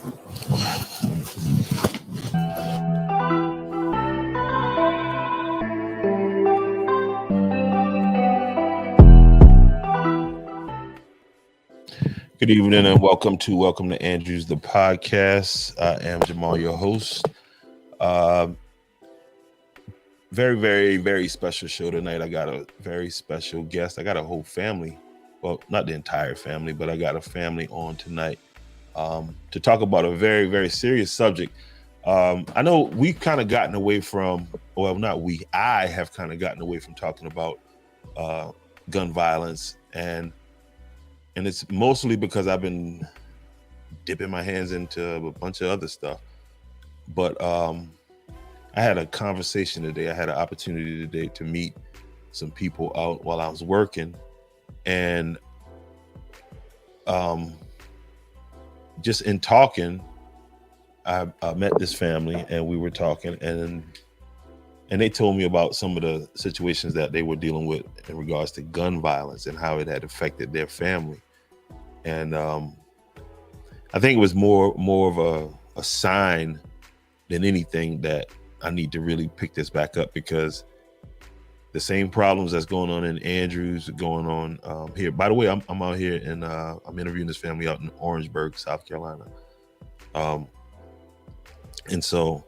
Good evening and welcome to Andrews the podcast. I am Jamal, your host. Very special show tonight. I got a very special guest. I got a whole family. Well, not the entire family, but I got a family on tonight to talk about a very serious subject. I know we've kind of gotten away from, well, not we, I have kind of gotten away from talking about gun violence, and it's mostly because I've been dipping my hands into a bunch of other stuff. But I had a conversation today. I had an opportunity today to meet some people out while I was working, and just in talking, I met this family, and we were talking, and they told me about some of the situations that they were dealing with in regards to gun violence and how it had affected their family. And I think it was more of a sign than anything that I need to really pick this back up, because the same problems that's going on in Andrews are going on here. By the way, I'm out here and I'm interviewing this family out in Orangeburg, South Carolina. And so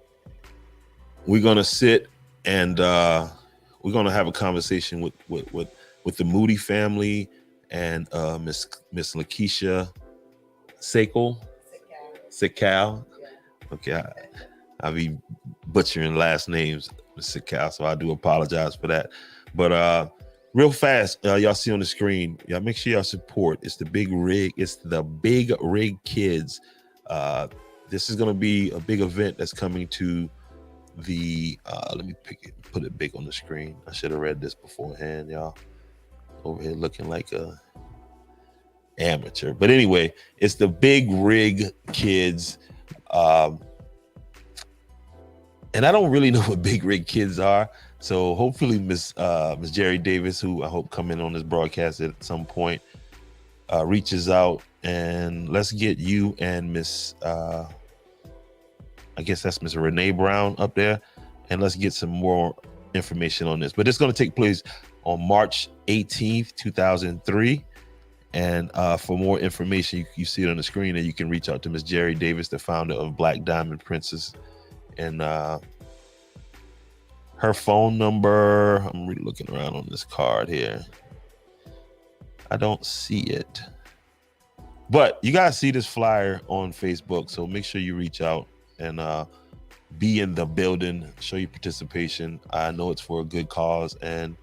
we're gonna sit and we're gonna have a conversation with the Moody family and Miss Lakeisha Secal. Yeah. Okay, I'll be butchering last names, Miss Secal, so I do apologize for that. But real fast, y'all see on the screen, y'all make sure y'all support. It's the Big Rig. It's the Big Rig Kids. This is gonna be a big event that's coming to the. Let me put it big on the screen. I should have read this beforehand, y'all. Over here looking like a amateur, but anyway, it's the Big Rig Kids, and I don't really know what Big Rig Kids are. So hopefully Miss Jerry Davis, who I hope come in on this broadcast at some point, reaches out, and let's get you and Miss I guess that's Miss Renee Brown up there, and let's get some more information on this. But it's going to take place on March 18th, 2003. And for more information, you see it on the screen, and you can reach out to Miss Jerry Davis, the founder of Black Diamond Princess. And her phone number, I'm really looking around on this card here. I don't see it. But you guys see this flyer on Facebook, so make sure you reach out and be in the building, show your participation. I know it's for a good cause, and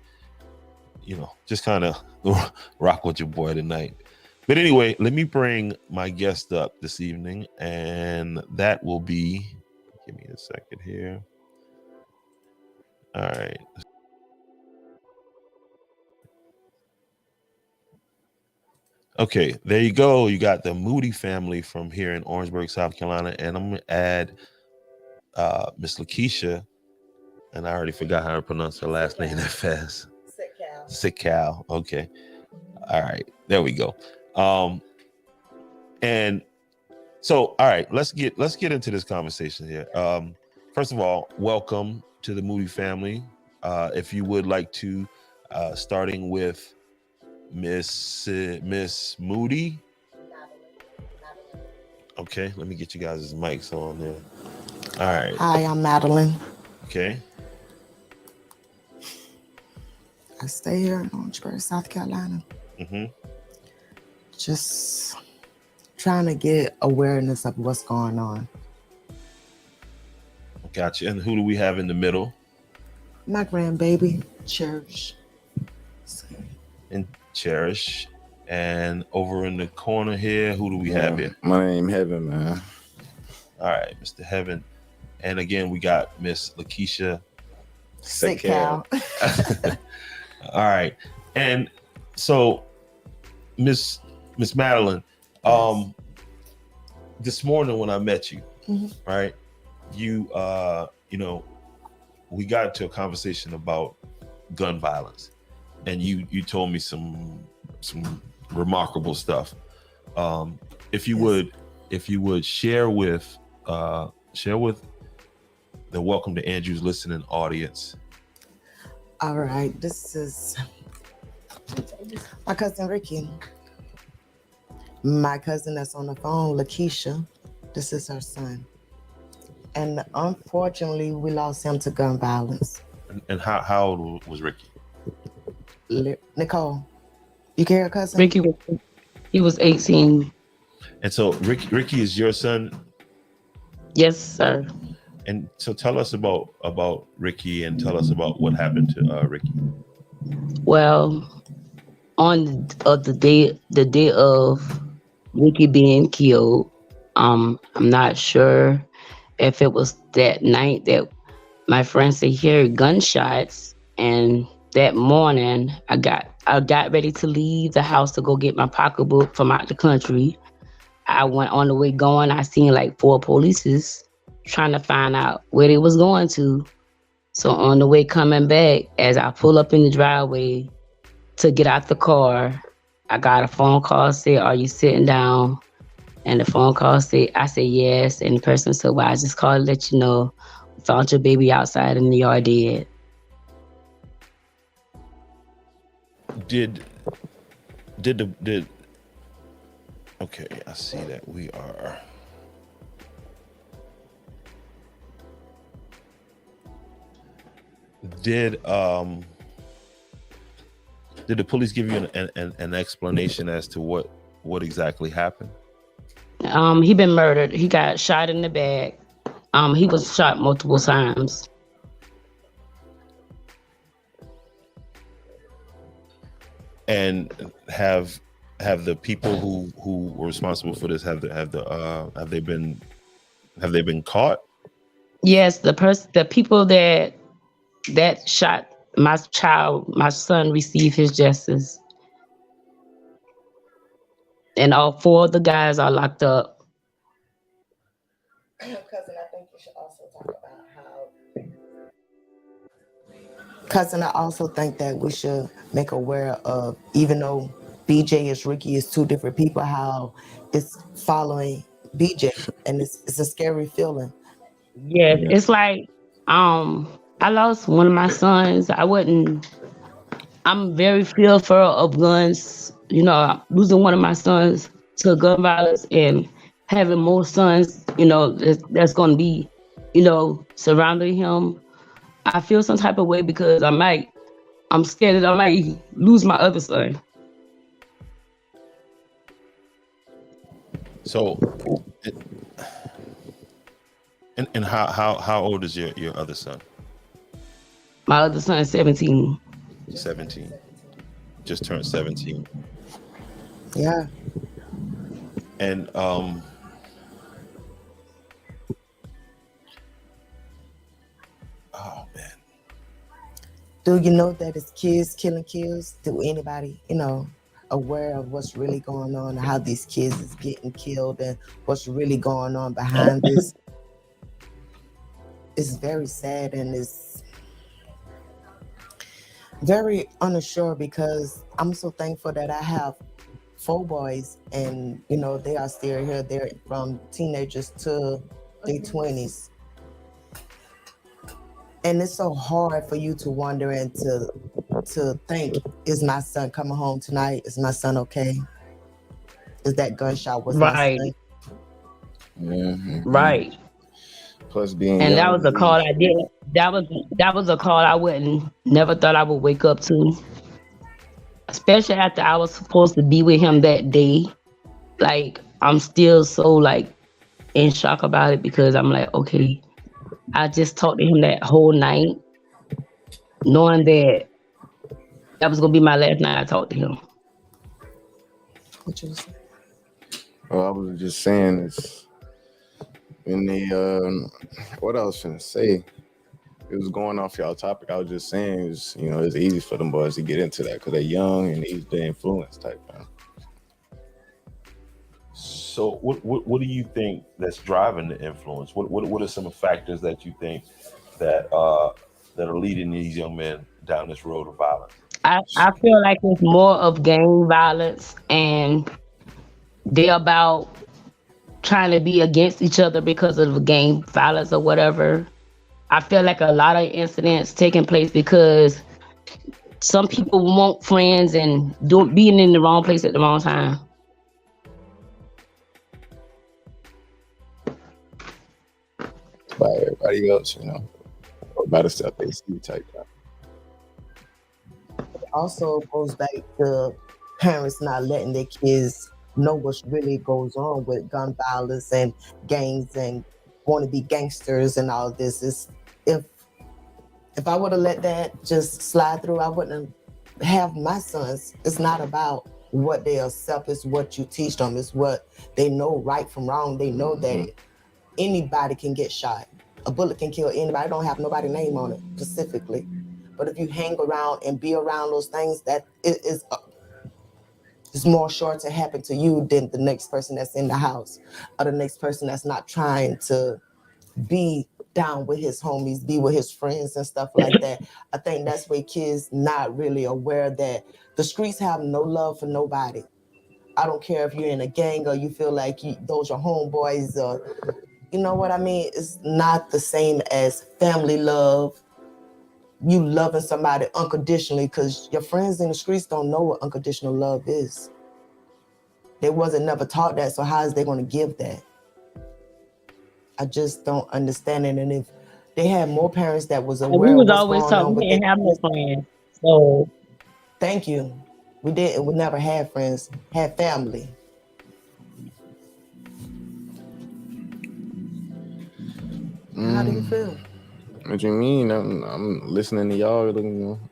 just kind of rock with your boy tonight. But anyway, let me bring my guest up this evening, and that will be, give me a second here. All right. Okay, there you go. You got the Moody family from here in Orangeburg, South Carolina, and I'm gonna add Miss Lakeisha, and I already forgot how to pronounce her last name that fast. Secal. Okay. All right. There we go. And so, all right, let's get into this conversation here. First of all, welcome to the Moody family. If you would like to, starting with Miss Moody. Okay, let me get you guys' mics on there. All right. Hi, I'm Madeline. Okay. I stay here in Orangeburg, South Carolina. Mm-hmm. Just trying to get awareness of what's going on. Gotcha. And who do we have in the middle? My grandbaby, Cherish. And Cherish. And over in the corner here, who do we have here? My name Heaven, man. All right, Mr. Heaven. And again, we got Miss Lakeisha Secal. All right. And so Miss Madeline, this morning when I met you, right, you we got into a conversation about gun violence, and you told me some remarkable stuff. If you would if you would share with the Welcome to Andrew's listening audience. All right, this is my cousin Ricky. My cousin that's on the phone, Lakeisha. This is her son. And unfortunately, we lost him to gun violence. And how old was Ricky? Nicole, you care, cousin? Ricky he was 18. And so Ricky is your son? Yes, sir. And so tell us about Ricky and tell us about what happened to Ricky. Well, on the day of Ricky being killed, I'm not sure if it was that night that my friends they heard gunshots, and that morning I got ready to leave the house to go get my pocketbook from out the country. I went on the way going, I seen like 4 polices trying to find out where they was going to. So on the way coming back, as I pull up in the driveway to get out the car, I got a phone call say, "Are you sitting down?" And the phone call said, I said yes. And the person said, "Well, I just called to let you know, we found your baby outside in the yard dead." Did okay, I see that we are did the police give you an explanation as to what exactly happened? He been murdered. He got shot in the back. He was shot multiple times. And have the people who were responsible for this have they been caught? Yes, the people that shot my son received his justice. And all 4 of the guys are locked up. Cousin, I think you should also talk about how. Cousin, I also think that we should make aware of, even though BJ is Ricky is 2 different people, how it's following BJ, and it's a scary feeling. Yes, it's like I lost one of my sons. I'm very fearful of guns. You know, losing one of my sons to gun violence and having more sons, you know, that's going to be, you know, surrounding him. I feel some type of way because I'm scared that I might lose my other son. So, and how old is your other son? My other son is 17. 17. Just turned 17. Yeah. And oh man. Do you know that it's kids killing kids? Do anybody, you know, aware of what's really going on and how these kids is getting killed and what's really going on behind this? It's very sad, and it's very unsure, because I'm so thankful that I have 4 boys, and you know, they are still here. They're from teenagers to their 20s. And it's so hard for you to wonder and to think, is my son coming home tonight? Is my son okay? Is that gunshot was Right. my son? Mm-hmm. Right. Plus being And young, that was a call I did. That was a call I never thought I would wake up to. Especially after I was supposed to be with him that day. Like, I'm still so like in shock about it, because I'm like, okay, I just talked to him that whole night, knowing that was gonna be my last night I talked to him. What you say? Oh, I was just saying this in the what I was gonna say. It was going off y'all topic. I was just saying, is, you know, it's easy for them boys to get into that because they're young and the influence type thing. So what do you think that's driving the influence? What are some factors that you think that are leading these young men down this road of violence? I feel like it's more of gang violence, and they're about trying to be against each other because of gang violence or whatever. I feel like a lot of incidents taking place because some people want friends and being in the wrong place at the wrong time. By everybody else, by the stuff they see type of. Also goes back to parents not letting their kids know what really goes on with gun violence and gangs and want to be gangsters and all this. Is if I would have let that just slide through, I wouldn't have my sons. It's not about what they accept, it's what you teach them, it's what they know right from wrong. They know that anybody can get shot. A bullet can kill anybody. I don't have nobody's name on it specifically. But if you hang around and be around those things, that it's more sure to happen to you than the next person that's in the house or the next person that's not trying to be down with his homies, be with his friends and stuff like that. I think that's where kids not really aware that the streets have no love for nobody. I don't care if you're in a gang or you feel like those are homeboys or, you know what I mean? It's not the same as family love. You loving somebody unconditionally, because your friends in the streets don't know what unconditional love is. They wasn't never taught that, so how is they going to give that? I just don't understand it. And if they had more parents that was And aware we of was what's always going taught on we with their didn't have no kids, friends. So thank you. We didn't. We never had friends. Had family. How do you feel? What you mean? I'm listening to y'all.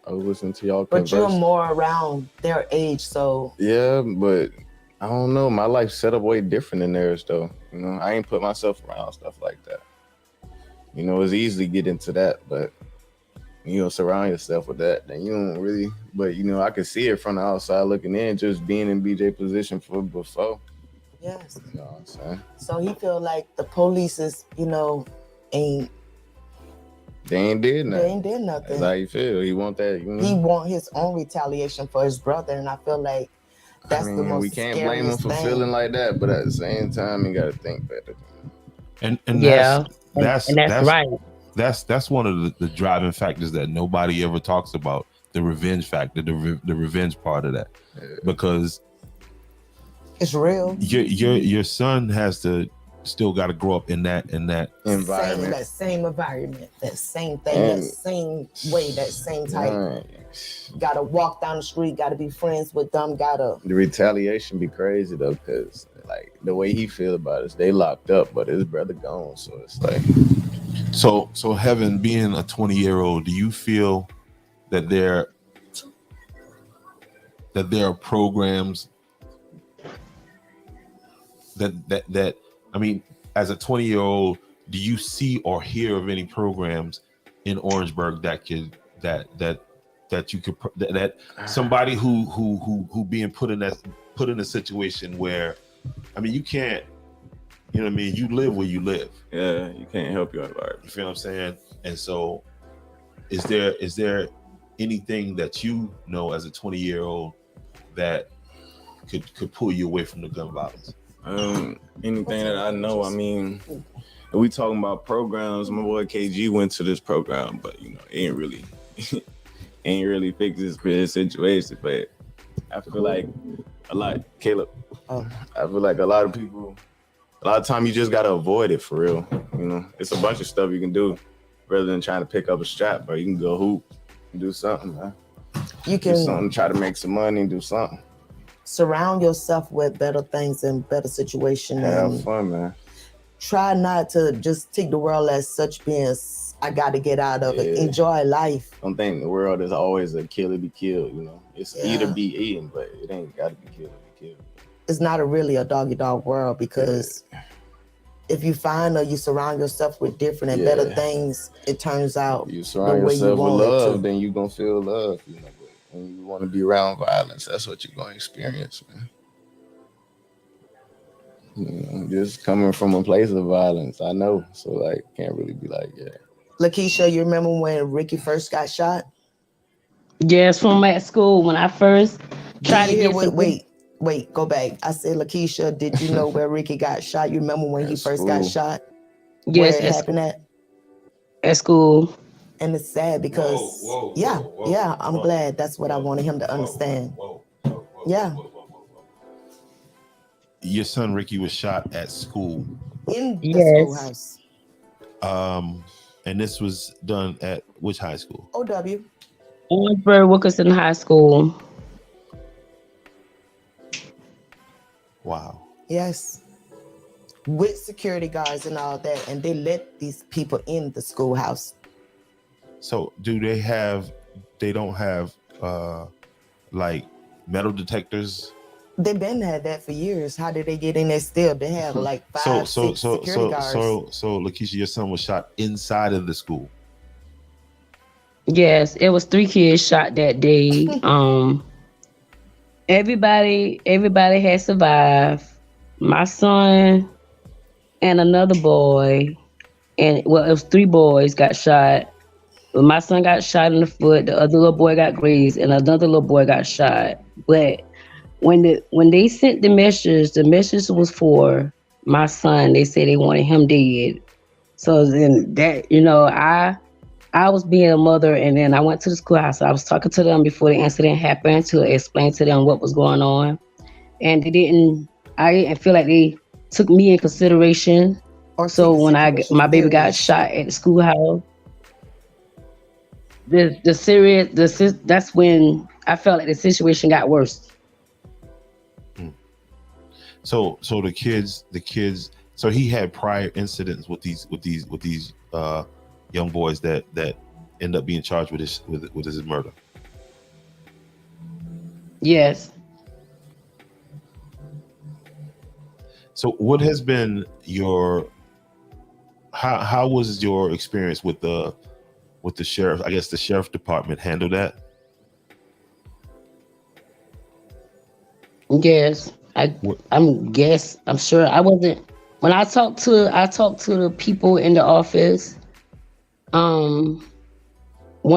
I was listening to y'all But converse. you're more around their age, so Yeah, but I don't know. My life set up way different than theirs, though. I ain't put myself around stuff like that. It's easy to get into that, but surround yourself with that, then you don't really. But I can see it from the outside looking in, just being in BJ position for before. yes. You know what I'm saying? So he feel like the police is, ain't. They ain't did nothing. They ain't did nothing. That's how you feel. He want that. He want his own retaliation for his brother, and I feel like that's the most. We can't blame him for feeling like that, but at the same time, you got to think better. And yeah, that's right. That's one of the driving factors that nobody ever talks about, the revenge factor, the revenge part of that, because it's real. Your son has to still got to grow up in that environment, that same environment, that same thing, that same way, that same type. Right. Gotta walk down the street, gotta be friends with them, the retaliation be crazy though, because like the way he feel about it, they locked up, but his brother gone, so it's like. So Heaven, being a 20-year-old, do you feel that there are programs that I mean, as a 20-year-old, do you see or hear of any programs in Orangeburg that you could that somebody who being put in a situation where, I mean, you can't, you know what I mean, you live where you live. Yeah, you can't help your environment. You feel what I'm saying? And so is there anything that you know as a 20-year-old that could pull you away from the gun violence? Anything that I know, I mean, we talking about programs. My boy KG went to this program, but it ain't really fix his situation. But I feel like Caleb. I feel like a lot of people, a lot of time you just gotta avoid it for real. It's a bunch of stuff you can do rather than trying to pick up a strap, bro. You can go hoop and do something, man. You can do something, try to make some money and do something. Surround yourself with better things and better situations. Have fun, man. Try not to just take the world as such being, I got to get out of it. Enjoy life. Don't think the world is always a kill or be killed, It's either be eaten, but it ain't got to be killed or be killed. It's not really a dog-eat-dog world, because if you find or you surround yourself with different and better things, it turns out you surround yourself with love, then you're going to feel love, And you want to be around violence, that's what you're going to experience, man. Just coming from a place of violence, I know. So, can't really be like, Lakeisha, you remember when Ricky first got shot? Yes, from at school when I first tried to get wait. Wait, go back. I said, Lakeisha, did you know where Ricky got shot? You remember when At he first got school. shot? Yes, Where it happened at? at school. And it's sad because, yeah, I'm glad. That's what I wanted him to understand. Yeah. Your son Ricky was shot at school. In the Yes. schoolhouse. And this was done at which high school? OW. Orangeburg Wilkinson High School. Wow. Yes. With security guards and all that. And they let these people in the schoolhouse. So do they don't have like metal detectors? They've been had that for years. How did they get in there still? They have like five, six security guards. So Lakeisha, your son was shot inside of the school. Yes, it was 3 kids shot that day. Everybody had survived. My son and another boy, and well, it was 3 boys got shot. But my son got shot in the foot. The other little boy got grazed, and another little boy got shot. But when they sent the message was for my son. They said they wanted him dead. So then that, I was being a mother, and then I went to the schoolhouse. I was talking to them before the incident happened to explain to them what was going on, and I didn't feel like they took me in consideration. So when my baby got shot at the schoolhouse, that's when I felt like the situation got worse. So the kids. So he had prior incidents with these young boys that end up being charged with his murder. Yes. So what has been how was your experience with the sheriff? I guess the sheriff department handled that. Yes. I'm sure I wasn't when I talked to the people in the office. One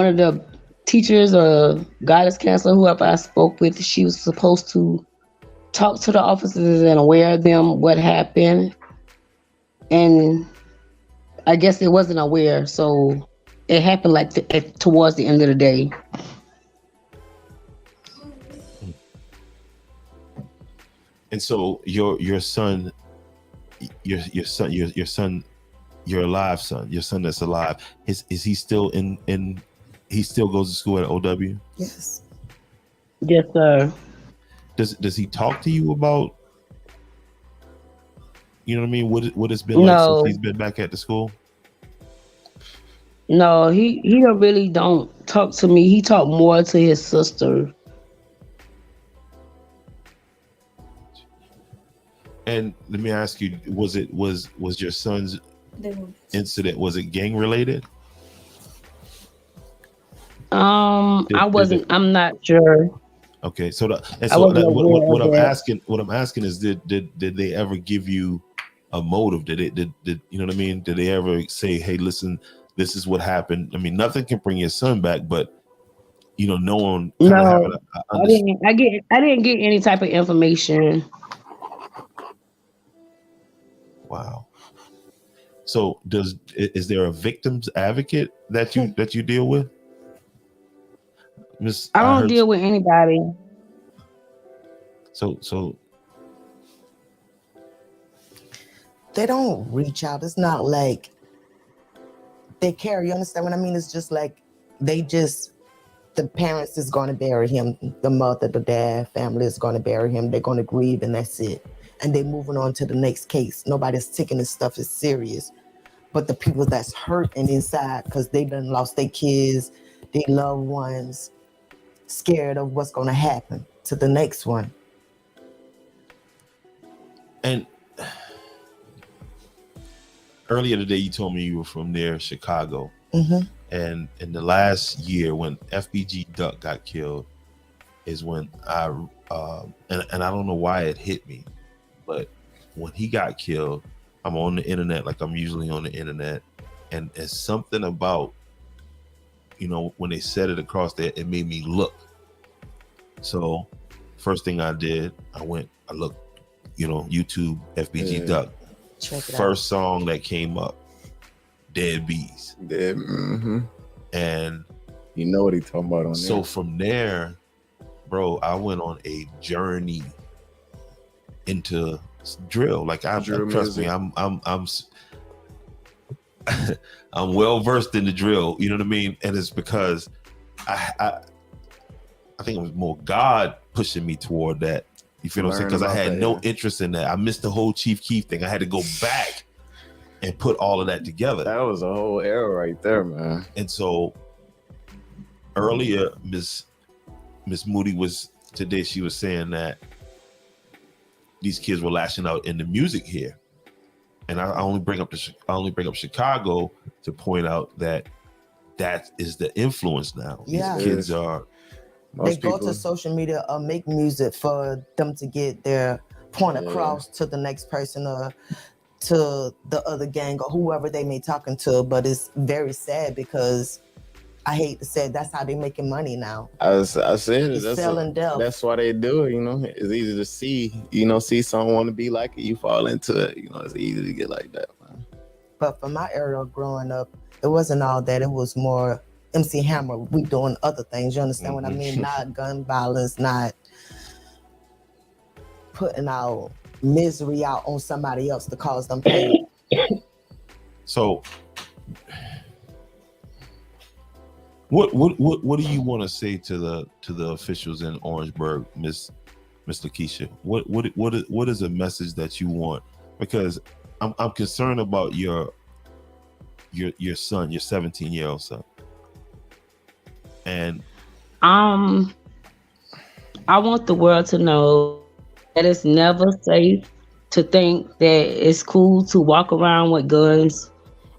of the teachers or guidance counselor, whoever I spoke with, she was supposed to talk to the officers and aware them what happened, and I guess it wasn't aware, so it happened like towards the end of the day. And so your son, your alive son, your son that's alive, is he still in he still goes to school at OW? Yes. Yes, sir. Does he talk to you about, you know what I mean, what it's been like since he's been back at the school? No, he really don't talk to me. He talked more to his sister. And let me ask you, was your son's incident, was it gang related? I'm not sure. Okay, so what I'm asking is, did they ever give you a motive? Did you know what I mean? Did they ever say, hey, listen, this is what happened? I mean, nothing can bring your son back, but no one kind of having I didn't get any type of information. Wow. So is there a victim's advocate that you deal with? I don't deal with anybody. So they don't reach out. It's not like they care. You understand what I mean? It's just like the parents is going to bury him. The mother, the dad, family is going to bury him. They're going to grieve, and that's it. And they're moving on to the next case. Nobody's taking this stuff as serious. But the people that's hurting inside because they done lost their kids, their loved ones, scared of what's going to happen to the next one. And earlier today, you told me you were from near Chicago. Mm-hmm. And in the last year, when FBG Duck got killed, is when I and I don't know why it hit me, but when he got killed, I'm on the internet like I'm usually on the internet, and it's something about, when they said it across there, it made me look. So first thing I did, I looked, YouTube FBG Yeah. Duck. Check it First song that came up, Dead Bees. Yeah, And you know what he talking about on so there. from there, bro, I went on a journey into drill. Like Drill trust me, music. I'm well versed in the drill. You know what I mean? And it's because I think it was more God pushing me toward that. You feel what I'm saying? Learn Because I about had that, no yeah. interest in that. I missed the whole Chief Keef thing. I had to go back and put all of that together. That was a whole era right there, man. And so earlier, Miss Moody she was saying that these kids were lashing out in the music here. And I only bring up Chicago to point out that is the influence now. Yeah. These kids are They go to social media or make music for them to get their point across to the next person or to the other gang or whoever they may talking to. But it's very sad because I hate to say it, that's how they making money now. I said it. It's selling death. That's why they do it. It's easy to see someone want to be like it. You fall into it. It's easy to get like that, man. But for my era of growing up, it wasn't all that. It was more MC Hammer. We doing other things. You understand what I mean? Not gun violence, not putting our misery out on somebody else to cause them pain. So what do you want to say to the officials in Orangeburg, Miss Lakeisha? What is a message that you want? Because I'm concerned about your son, your 17-year-old son. And I want the world to know that it's never safe to think that it's cool to walk around with guns,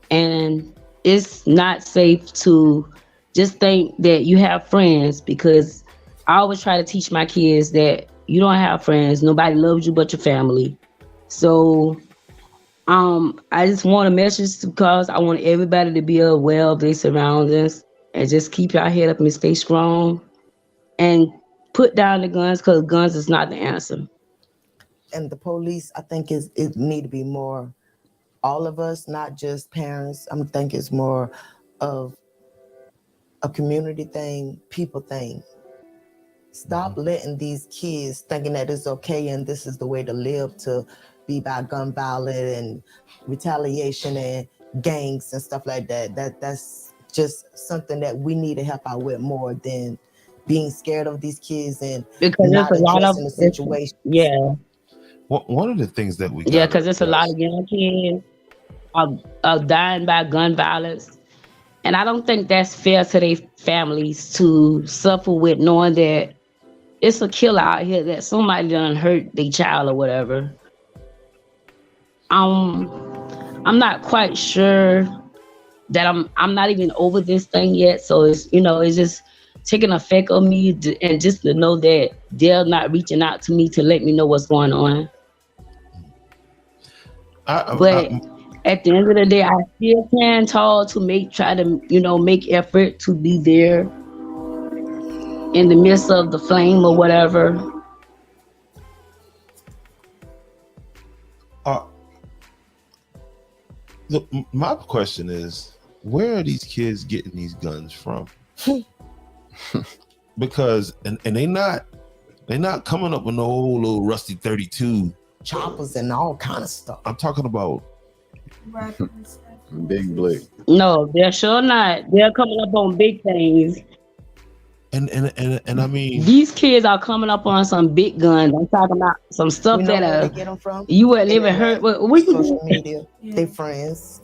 and it's not safe to just think that you have friends, because I always try to teach my kids that you don't have friends. Nobody loves you but your family. So I just want a message, because I want everybody to be aware of their surroundings and just keep your head up and stay strong and put down the guns, because guns is not the answer. And the police, I think it need to be more all of us, not just parents. I think it's more of a community thing, people thing. Stop letting these kids thinking that it's okay and this is the way to live, to be by gun violence and retaliation and gangs and stuff like that. That's just something that we need to help out with more than being scared of these kids and because not there's a lot of addressing the situation. One of the things that we because there's a lot of young kids are dying by gun violence, and I don't think that's fair to their families to suffer with knowing that it's a killer out here, that somebody done hurt their child or whatever. I'm not quite sure that I'm not even over this thing yet. So it's just taking effect on me, and just to know that they're not reaching out to me to let me know what's going on. But at the end of the day, I still stand tall to try to make effort to be there in the midst of the flame or whatever. My question is, where are these kids getting these guns from? Because and they're not coming up with no old little rusty 32 choppers and all kind of stuff. I'm talking about big blick. No, they're sure not. They're coming up on big things. And I mean, these kids are coming up on some big guns. I'm talking about some stuff where they get them from? You wouldn't even heard. Social media, they friends.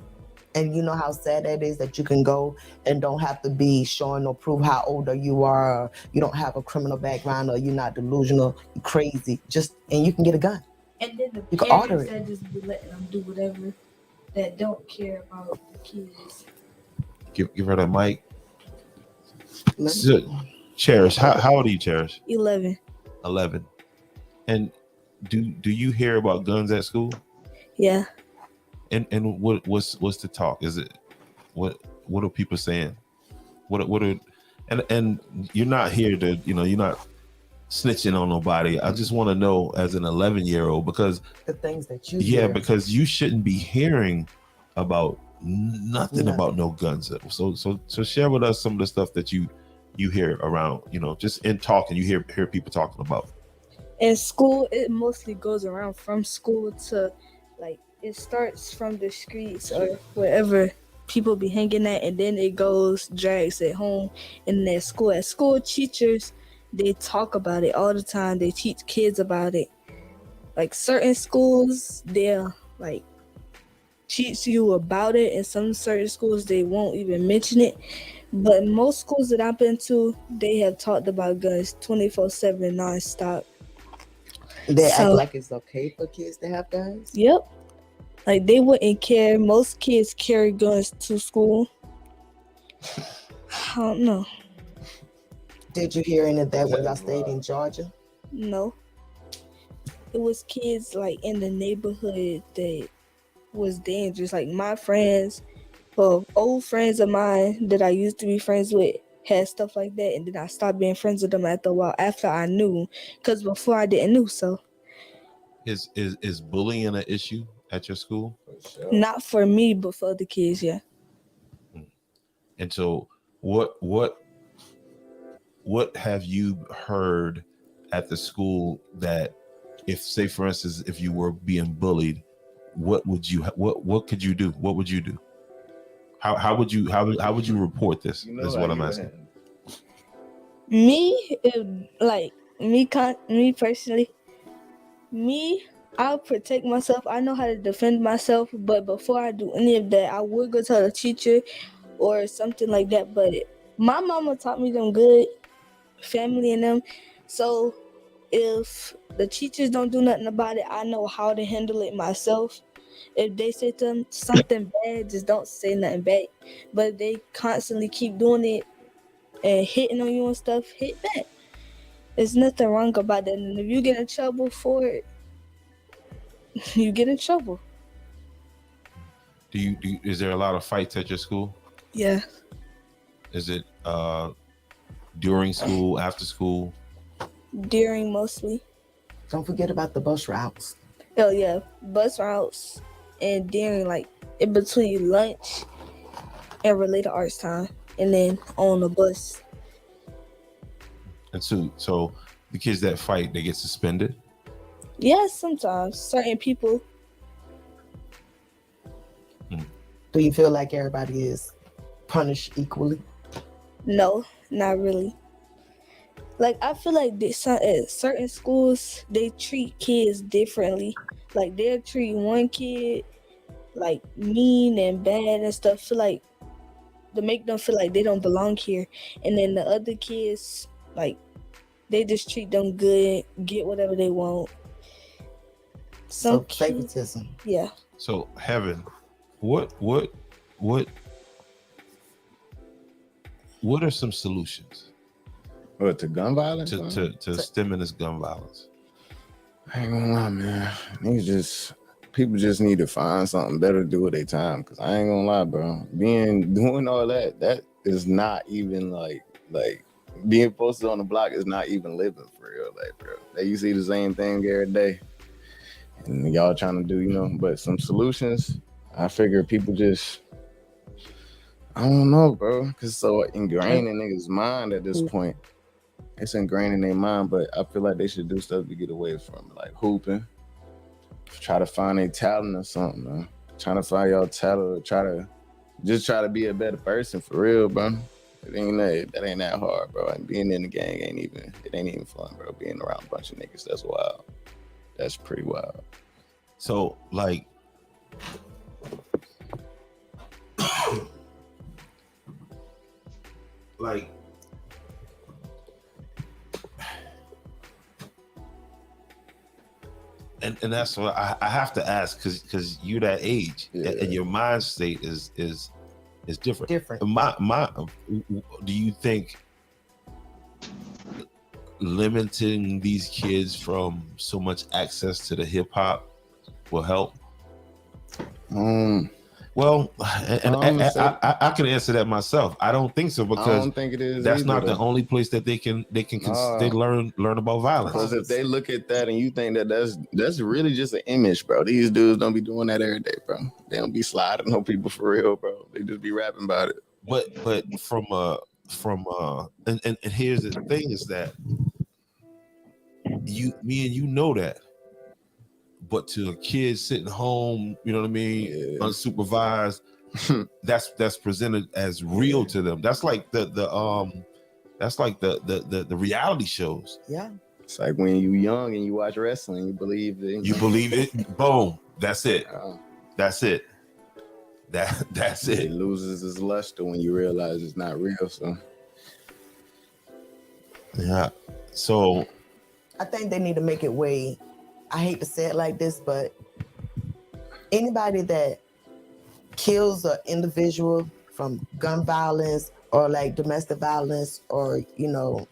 And you know how sad that is, that you can go and don't have to be showing or prove how old you are, or you don't have a criminal background, or you're not delusional, you're crazy, and you can get a gun. And then you can order it. That just be letting them do whatever, that don't care about the kids. Give her that mic. So, Cherish, how old are you, Cherish? 11. And do you hear about guns at school? Yeah. And what's the talk? Is it what are people saying? What are and you're not here to you're not snitching on nobody. I just want to know as an 11-year-old, because The things that you yeah, hear. because you shouldn't be hearing about nothing Nothing. about no guns. So share with us some of the stuff that you hear around, just in talking, you hear people talking about. In school, it mostly goes around from school to, like, it starts from the streets or wherever people be hanging at, and then it drags at home, and at school. At school, teachers, they talk about it all the time. They teach kids about it. Like, certain schools, they'll, like, teach you about it, and some certain schools, they won't even mention it. But most schools that I've been to, they have talked about guns 24/7, nonstop. They act So, like it's okay for kids to have guns. yep. Like, they wouldn't care. Most kids carry guns to school. I don't know. Did you hear any of that when y'all stayed in Georgia? No. It was kids, like, in the neighborhood that was dangerous. Like, my friends, well, old friends of mine that I used to be friends with had stuff like that, and then I stopped being friends with them after a while, after I knew, because before I didn't know. So Is bullying an issue at your school? For sure. not for me, but for other kids, yeah. And so what have you heard at the school that, if, say for instance, if you were being bullied, what could you do? What would you do? How would you report this? Is what I'm asking. Me, me personally, I'll protect myself. I know how to defend myself, but before I do any of that, I would go tell a teacher or something like that. But my mama taught me them good, family and them. So if the teachers don't do nothing about it, I know how to handle it myself. If they say something bad, just don't say nothing bad. But if they constantly keep doing it and hitting on you and stuff, hit back. There's nothing wrong about that. And if you get in trouble for it, you get in trouble. Is there a lot of fights at your school? Yeah. Is it during school, after school? During, mostly. Don't forget about the bus routes. Oh yeah, bus routes, and during, like, in between lunch and related arts time, and then on the bus. And so the kids that fight, they get suspended? Yeah, sometimes certain people. Do you feel like everybody is punished equally? No, not really. Like, I feel like at certain schools, they treat kids differently. Like, they'll treat one kid like mean and bad and stuff, feel like to make them feel like they don't belong here. And then the other kids, like, they just treat them good, get whatever they want. So favoritism. Yeah. So Heaven, what are some solutions What, to gun violence? to stemming this gun violence? I ain't gonna lie, man. People just need to find something better to do with their time. Cause I ain't gonna lie, bro. Doing all that is not even like being posted on the block is not even living for real. Like, bro, you see the same thing every day, and y'all trying to do, but some solutions. I figure people just, I don't know, bro, cause it's so ingrained in niggas' mind at this point. It's ingrained in their mind, but I feel like they should do stuff to get away from it, like hooping. Try to find a talent or something, man. Trying to find your talent, try to be a better person for real, bro. That ain't that hard, bro. And being in the gang ain't even fun, bro. Being around a bunch of niggas, that's wild. That's pretty wild. So, like, and that's what I have to ask, because you're that age, and your mind state is different. Do you think limiting these kids from so much access to the hip hop will help? Well, and Say- I can answer that myself. I don't think so I because don't think it is. that's either, not the though. only place that they learn about violence. Because if they look at that and you think that that's really just an image, bro. These dudes don't be doing that every day, bro. They don't be sliding on people for real, bro. They just be rapping about it. But and here's the thing is that me and you know that. But to a kid sitting home, you know what I mean, unsupervised, that's presented as real to them. That's like the reality shows. Yeah. It's like when you young and you watch wrestling, you believe it. You believe it, boom. That's it. That's it. That's it. It loses its luster when you realize it's not real. So yeah. So I think they need to make it way. I hate to say it like this, but anybody that kills an individual from gun violence or like domestic violence or, you know,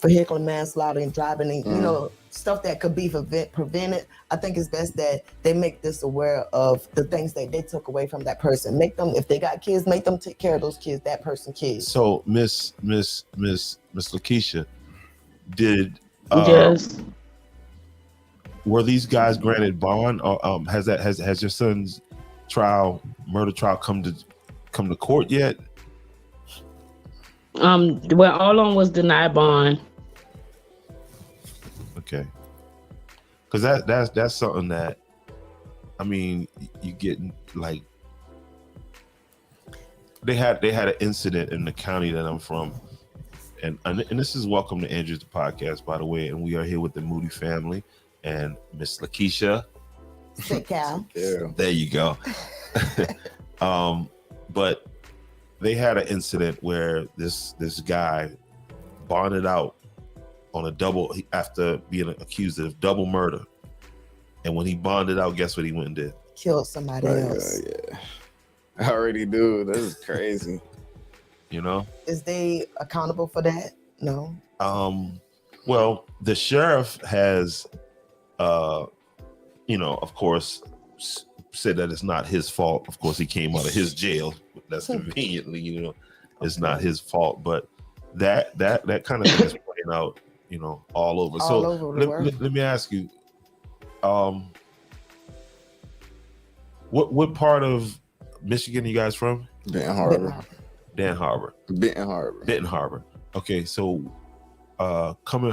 vehicular manslaughter and driving and, you know, stuff that could be prevented, I think it's best that they make this aware of the things that they took away from that person. Make them, if they got kids, make them take care of those kids, that person's kids. So Miss Lakeisha, did Yes. were these guys granted bond, or has your son's murder trial come to court yet? Well, all on was denied bond. Okay, because that's something that, I mean, you getting like they had an incident in the county that I'm from, and this is Welcome to Andrew's the podcast, by the way, and we are here with the Moody family and Miss Lakeisha. Sit Cal. yeah. There you go. But they had an incident where this guy bonded out on a double after being accused of double murder, and when he bonded out, guess what he went and did? Killed somebody else. Yeah. I already do. This is crazy. You know? Is they accountable for that? No. Well, the sheriff has, you know, of course, said that it's not his fault. Of course, he came out of his jail. That's conveniently, you know, it's not his fault. But that kind of thing is playing out, you know, all over. All over the world. Let me ask you, what part of Michigan are you guys from? Benton Harbor. Benton Harbor. Okay, so coming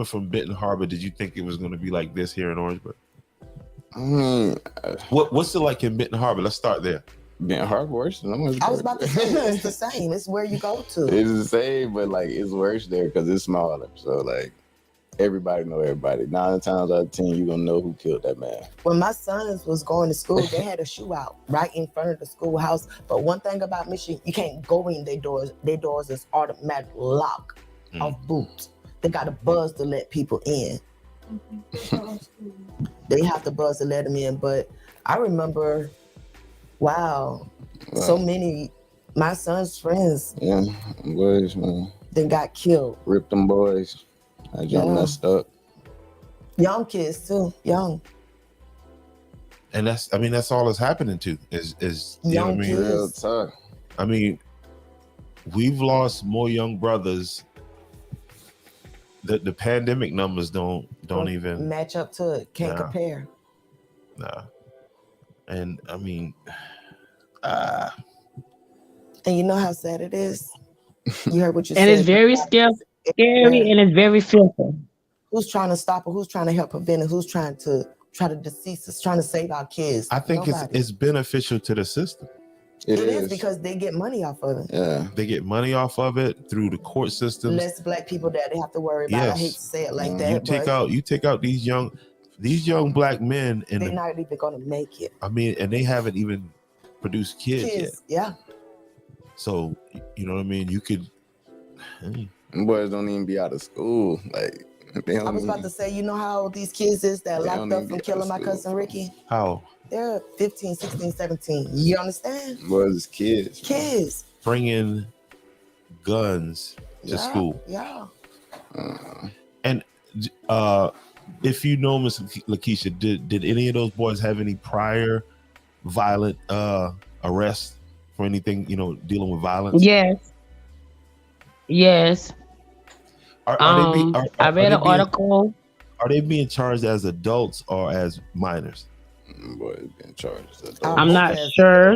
from Benton Harbor, did you think it was going to be like this here in Orangeburg? I mean, what's it like in Benton Harbor? Let's start there. Benton Harbor worse than Orangeburg. I was about to say it's the same. It's where you go to. It's the same, but like it's worse there because it's smaller. So like everybody know everybody. 9 times out of 10, you gonna know who killed that man. When my sons was going to school, they had a shootout right in front of the schoolhouse. But one thing about Michigan, you can't go in their doors. Their doors is automatic lock off boots. They got a buzz to let people in. They have to buzz to let them in. But I remember, wow. So many my son's friends. Yeah, boys, man. Then got killed. Ripped them boys. I just messed up. Young kids too, young. And that's all that's happening to is you know what I mean? Real tough. I mean, we've lost more young brothers. The pandemic numbers don't even match up to it. Can't compare. Nah. And I mean, and you know how sad it is. You heard what you and said. it's very scary and it's very fearful. Who's trying to stop it? Who's trying to help prevent it? Who's trying to decease us? Trying to save our kids? I think it's beneficial to the system. It is because they get money off of it. Yeah, they get money off of it through the court systems. Less black people that they have to worry about. Yes. I hate to say it like that. You take out these young black men, and they're not even gonna make it. I mean, and they haven't even produced kids yet. Yeah. So you know what I mean. You could. Boys don't even be out of school. Like I was about to say, you know how these kids is that locked up from killing my cousin Ricky? How? They're 15, 16, 17. You understand? Boys is kids. Kids. Bringing guns to school. Yeah. And if you know Miss Lakeisha, did any of those boys have any prior violent arrests for anything, dealing with violence? Yes. Are they being I read an article. are they being charged as adults or as minors? Boy, being charged as adults. I'm not sure.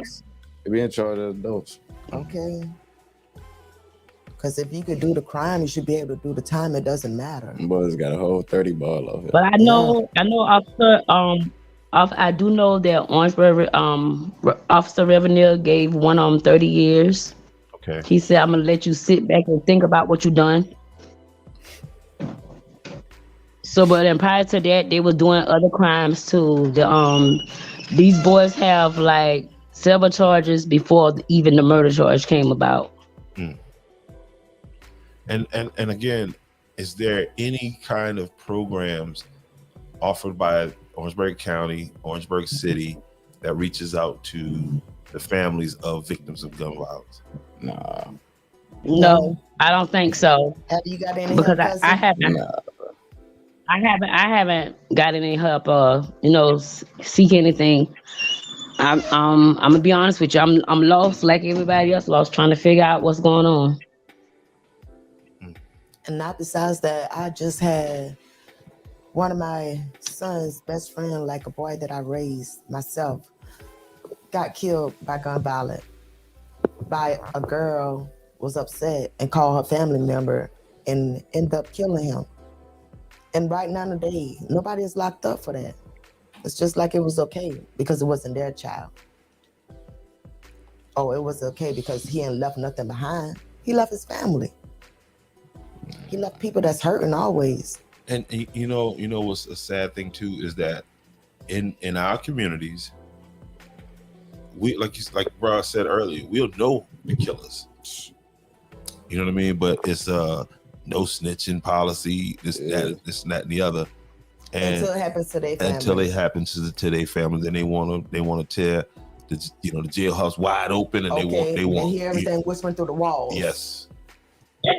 They're being charged as adults. Okay. Because if you could do the crime, you should be able to do the time. It doesn't matter. Boys got a whole 30 ball off here. But I know, officer, I do know that Orangeburg, Officer Revenue gave one of them 30 years. Okay. He said, I'm gonna let you sit back and think about what you done. So, but then prior to that, they were doing other crimes too. These boys have like several charges before even the murder charge came about. And again, is there any kind of programs offered by Orangeburg County, Orangeburg City that reaches out to the families of victims of gun violence? No, I don't think so. Have you got any Because help, I haven't. I haven't got any help seek anything. I'm gonna be honest with you. I'm lost like everybody else lost, trying to figure out what's going on. And not besides that, I just had one of my son's best friend, like a boy that I raised myself, got killed by gun violence. By a girl was upset and called her family member and ended up killing him. And right now today, nobody is locked up for that. It's just like it was okay because it wasn't their child. Oh, it was okay because he ain't left nothing behind. He left his family. He left people that's hurting always. And you know what's a sad thing too is that in our communities, we like Bro said earlier, we'll know the killers. You know what I mean? But it's no snitching policy, this and that and the other. And until it happens to their family. Until it happens to their family, then they want to tear the jailhouse wide open, and they want hear everything whispering through the walls. Yes.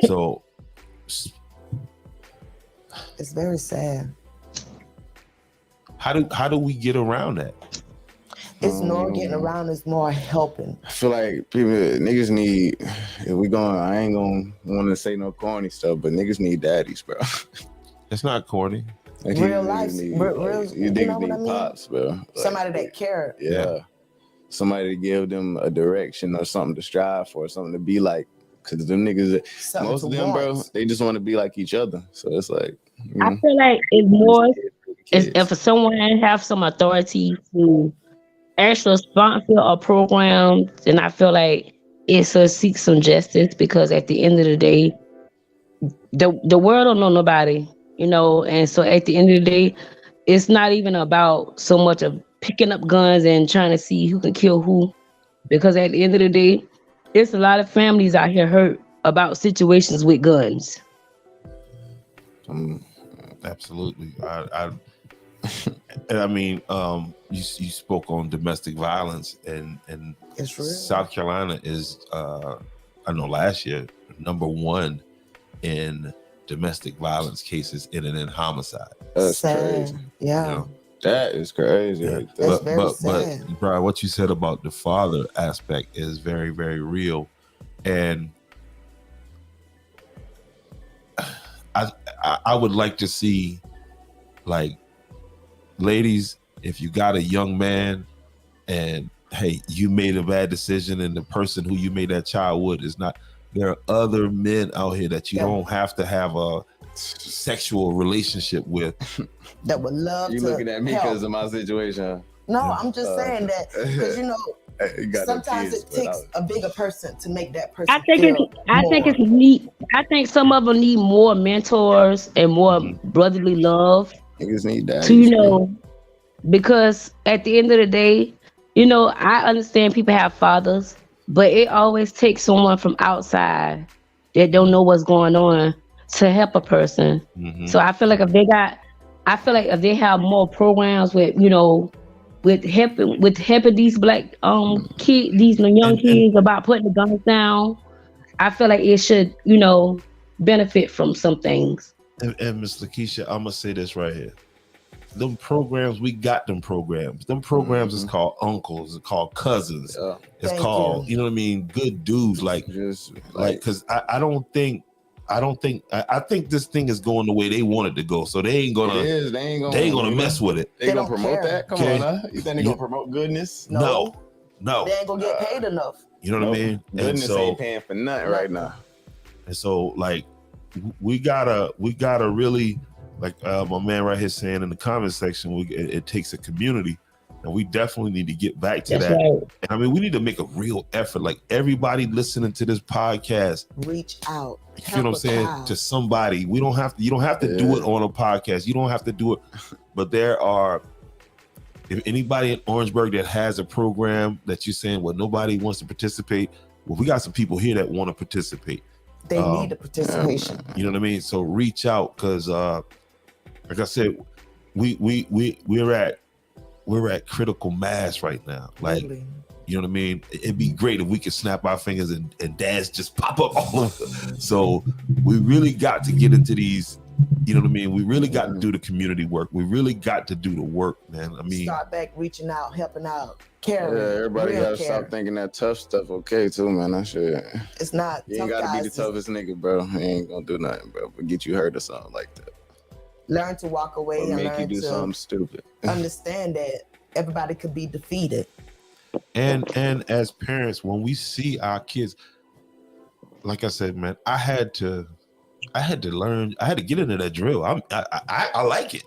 So it's very sad. How do we get around that? It's more getting around, it's more helping. I feel like niggas need, I ain't gonna want to say no corny stuff, but niggas need daddies, bro. It's not corny. Like real life, real, you know what I mean? Pops, bro. Like, somebody that care. Yeah. Somebody to give them a direction or something to strive for, something to be like. Because them niggas, most of them, bro, they just want to be like each other. So it's like, I feel like it's more, if someone have some authority to actually sponsor a program, then I feel like it's to seek some justice, because at the end of the day, the world don't know nobody, and so at the end of the day, it's not even about so much of picking up guns and trying to see who can kill who, because at the end of the day, it's a lot of families out here hurt about situations with guns. Absolutely. I mean, you spoke on domestic violence, and it's real. South Carolina is, I know last year, number 1 in domestic violence cases in homicide. That's sad. Crazy. Yeah. That is crazy. Yeah. Right there. But Brian, what you said about the father aspect is very, very real. And I would like to see, like, ladies, if you got a young man and hey, you made a bad decision and the person who you made that child with is not, there are other men out here that you don't have to have a sexual relationship with. That would love you to looking at me help. because of my situation? No, I'm just saying that because sometimes it takes a bigger person to make that person. I think it's neat. I think some of them need more mentors and more brotherly love. Niggas need that. Because at the end of the day, I understand people have fathers, but it always takes someone from outside that don't know what's going on to help a person. Mm-hmm. So I feel like if they have more programs with helping these black kids, these young kids about putting the guns down, I feel like it should, benefit from some things. And Ms. Lakeisha, I'm gonna say this right here. them programs, we got them programs. Them programs is Mhm. called uncles, it's called cousins. Yeah. It's Thank called, you. you know what I mean, good dudes. Like Just because I think this thing is going the way they want it to go. So they ain't it gonna is. They ain't gonna. they ain't gonna you know, mess with it. They They gonna don't promote care. that? Come Okay. on, huh? You think they gonna promote goodness? No. They ain't gonna get paid enough. You know what I Nope. mean? And Goodness so ain't paying for nothing right now. and so like we gotta really, like my man right here saying in the comment section, it takes a community, and we definitely need to get back to That's that. right. And I mean, we need to make a real effort. Like everybody listening to this podcast, Reach out. you feel what I'm Help a saying? child. To somebody. You don't have to do it on a podcast. You don't have to do it. But if anybody in Orangeburg that has a program that you're saying, well, nobody wants to participate, well, we got some people here that want to participate. They need the participation. You know what I mean? So reach out, because like I said, we're at critical mass right now. Like, Really. you know what I mean? It'd be great if we could snap our fingers and dads just pop up all over. So we really got to get into these, you know what I mean? We really got to do the community work. We really got to do the work, man. I mean, Start back reaching out, helping out, caring. Yeah, everybody real gotta care. stop thinking that tough stuff okay too, man. That shit. It's not. You ain't tough gotta be the guys. toughest nigga, bro. You ain't gonna do nothing, bro. But get you hurt or something like that. Learn to walk away Or and make you learn do to something stupid. understand that everybody could be defeated. and as parents, when we see our kids, like I said, man, I had to learn. I had to get into that drill. I like it.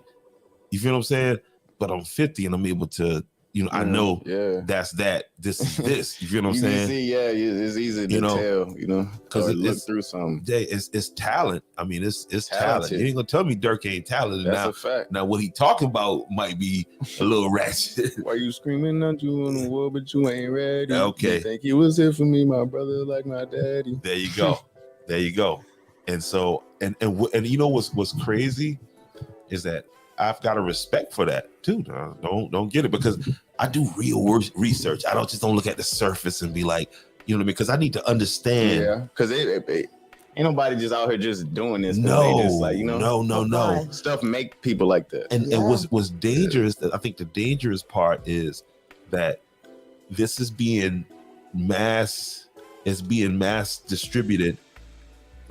You feel what I'm saying? But I'm 50 and I'm able to, I know that's that. This is this. You feel what I'm You saying? can see, it's easy to tell, because or look through something. It's talent. I mean, it's talent. Talented. You ain't gonna tell me Dirk ain't talented. That's a fact. Now what he talking about might be a little ratchet. Why you screaming at you in the world, but you ain't ready? Okay. You think he was here for me, my brother, like my daddy. There you go. There you go. And so, and you know what's crazy is that I've got a respect for that too. Don't get it, because I do real research. I don't look at the surface and be like, you know what I mean? Because I need to understand. Yeah, because ain't nobody just out here just doing this. No, they just like, no. Stuff make people like that. And what's dangerous, I think the dangerous part is that this is being mass distributed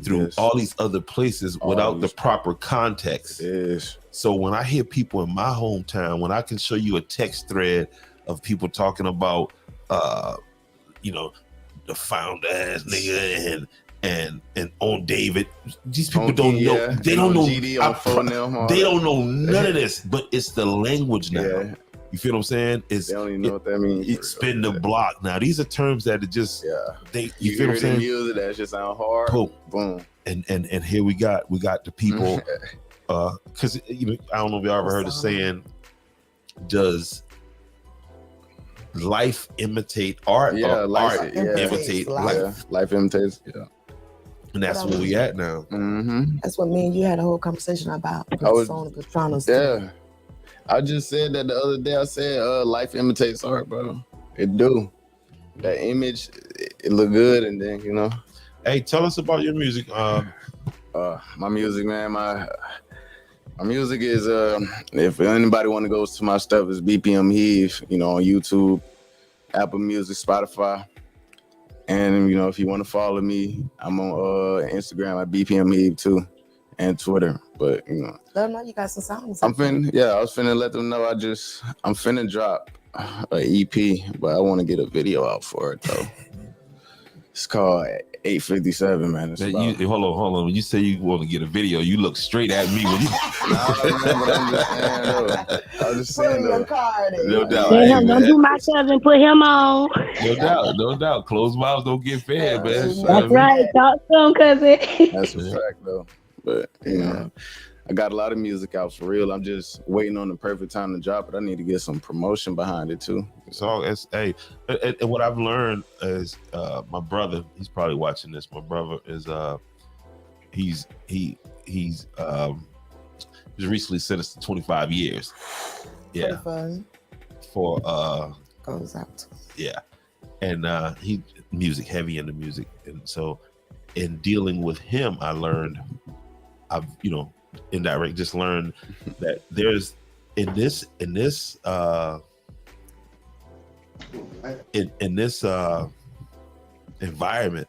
through all these other places without the proper context. It is. So when I hear people in my hometown, when I can show you a text thread of people talking about the founder ass nigga and on David, these people don't know. They don't know. They don't know none of this, but it's the language now. Yeah. You feel what I'm saying? They don't even know what that means. It's spin the block. Now these are terms that are just you feel what I'm saying? Music that just sound hard. Boom. And here we got the people because I don't know if y'all ever heard the saying, does life imitate art? Art imitate life. Yeah, life imitates. Yeah. And that's where we at now. Mm-hmm. That's what me and you had a whole conversation about. Yeah. I just said that the other day. I said life imitates art, bro. It do. That image, it look good, and then Hey, tell us about your music. My music, man. My music is if anybody want to go to my stuff, is BPM Heave. On YouTube, Apple Music, Spotify, and if you want to follow me, I'm on Instagram at BPM Heave too, and Twitter. But let them know you got some songs. I was finna let them know I'm finna drop an EP, but I want to get a video out for it though. It's called 857, man. Hold on. When you say you want to get a video, you look straight at me when you. I'm just saying though. No doubt. Don't do my cousin. Put him on. No doubt. Closed mouths don't get fed, man. That's right. Talk to him, cousin. That's a fact, though. But I got a lot of music out for real. I'm just waiting on the perfect time to drop it. I need to get some promotion behind it too. And what I've learned is my brother, he's probably watching this. My brother is he's recently sentenced to 25 years. Yeah. For goes out. Yeah. And he music, heavy into music. And so in dealing with him, I've indirect just learned that there's in this environment,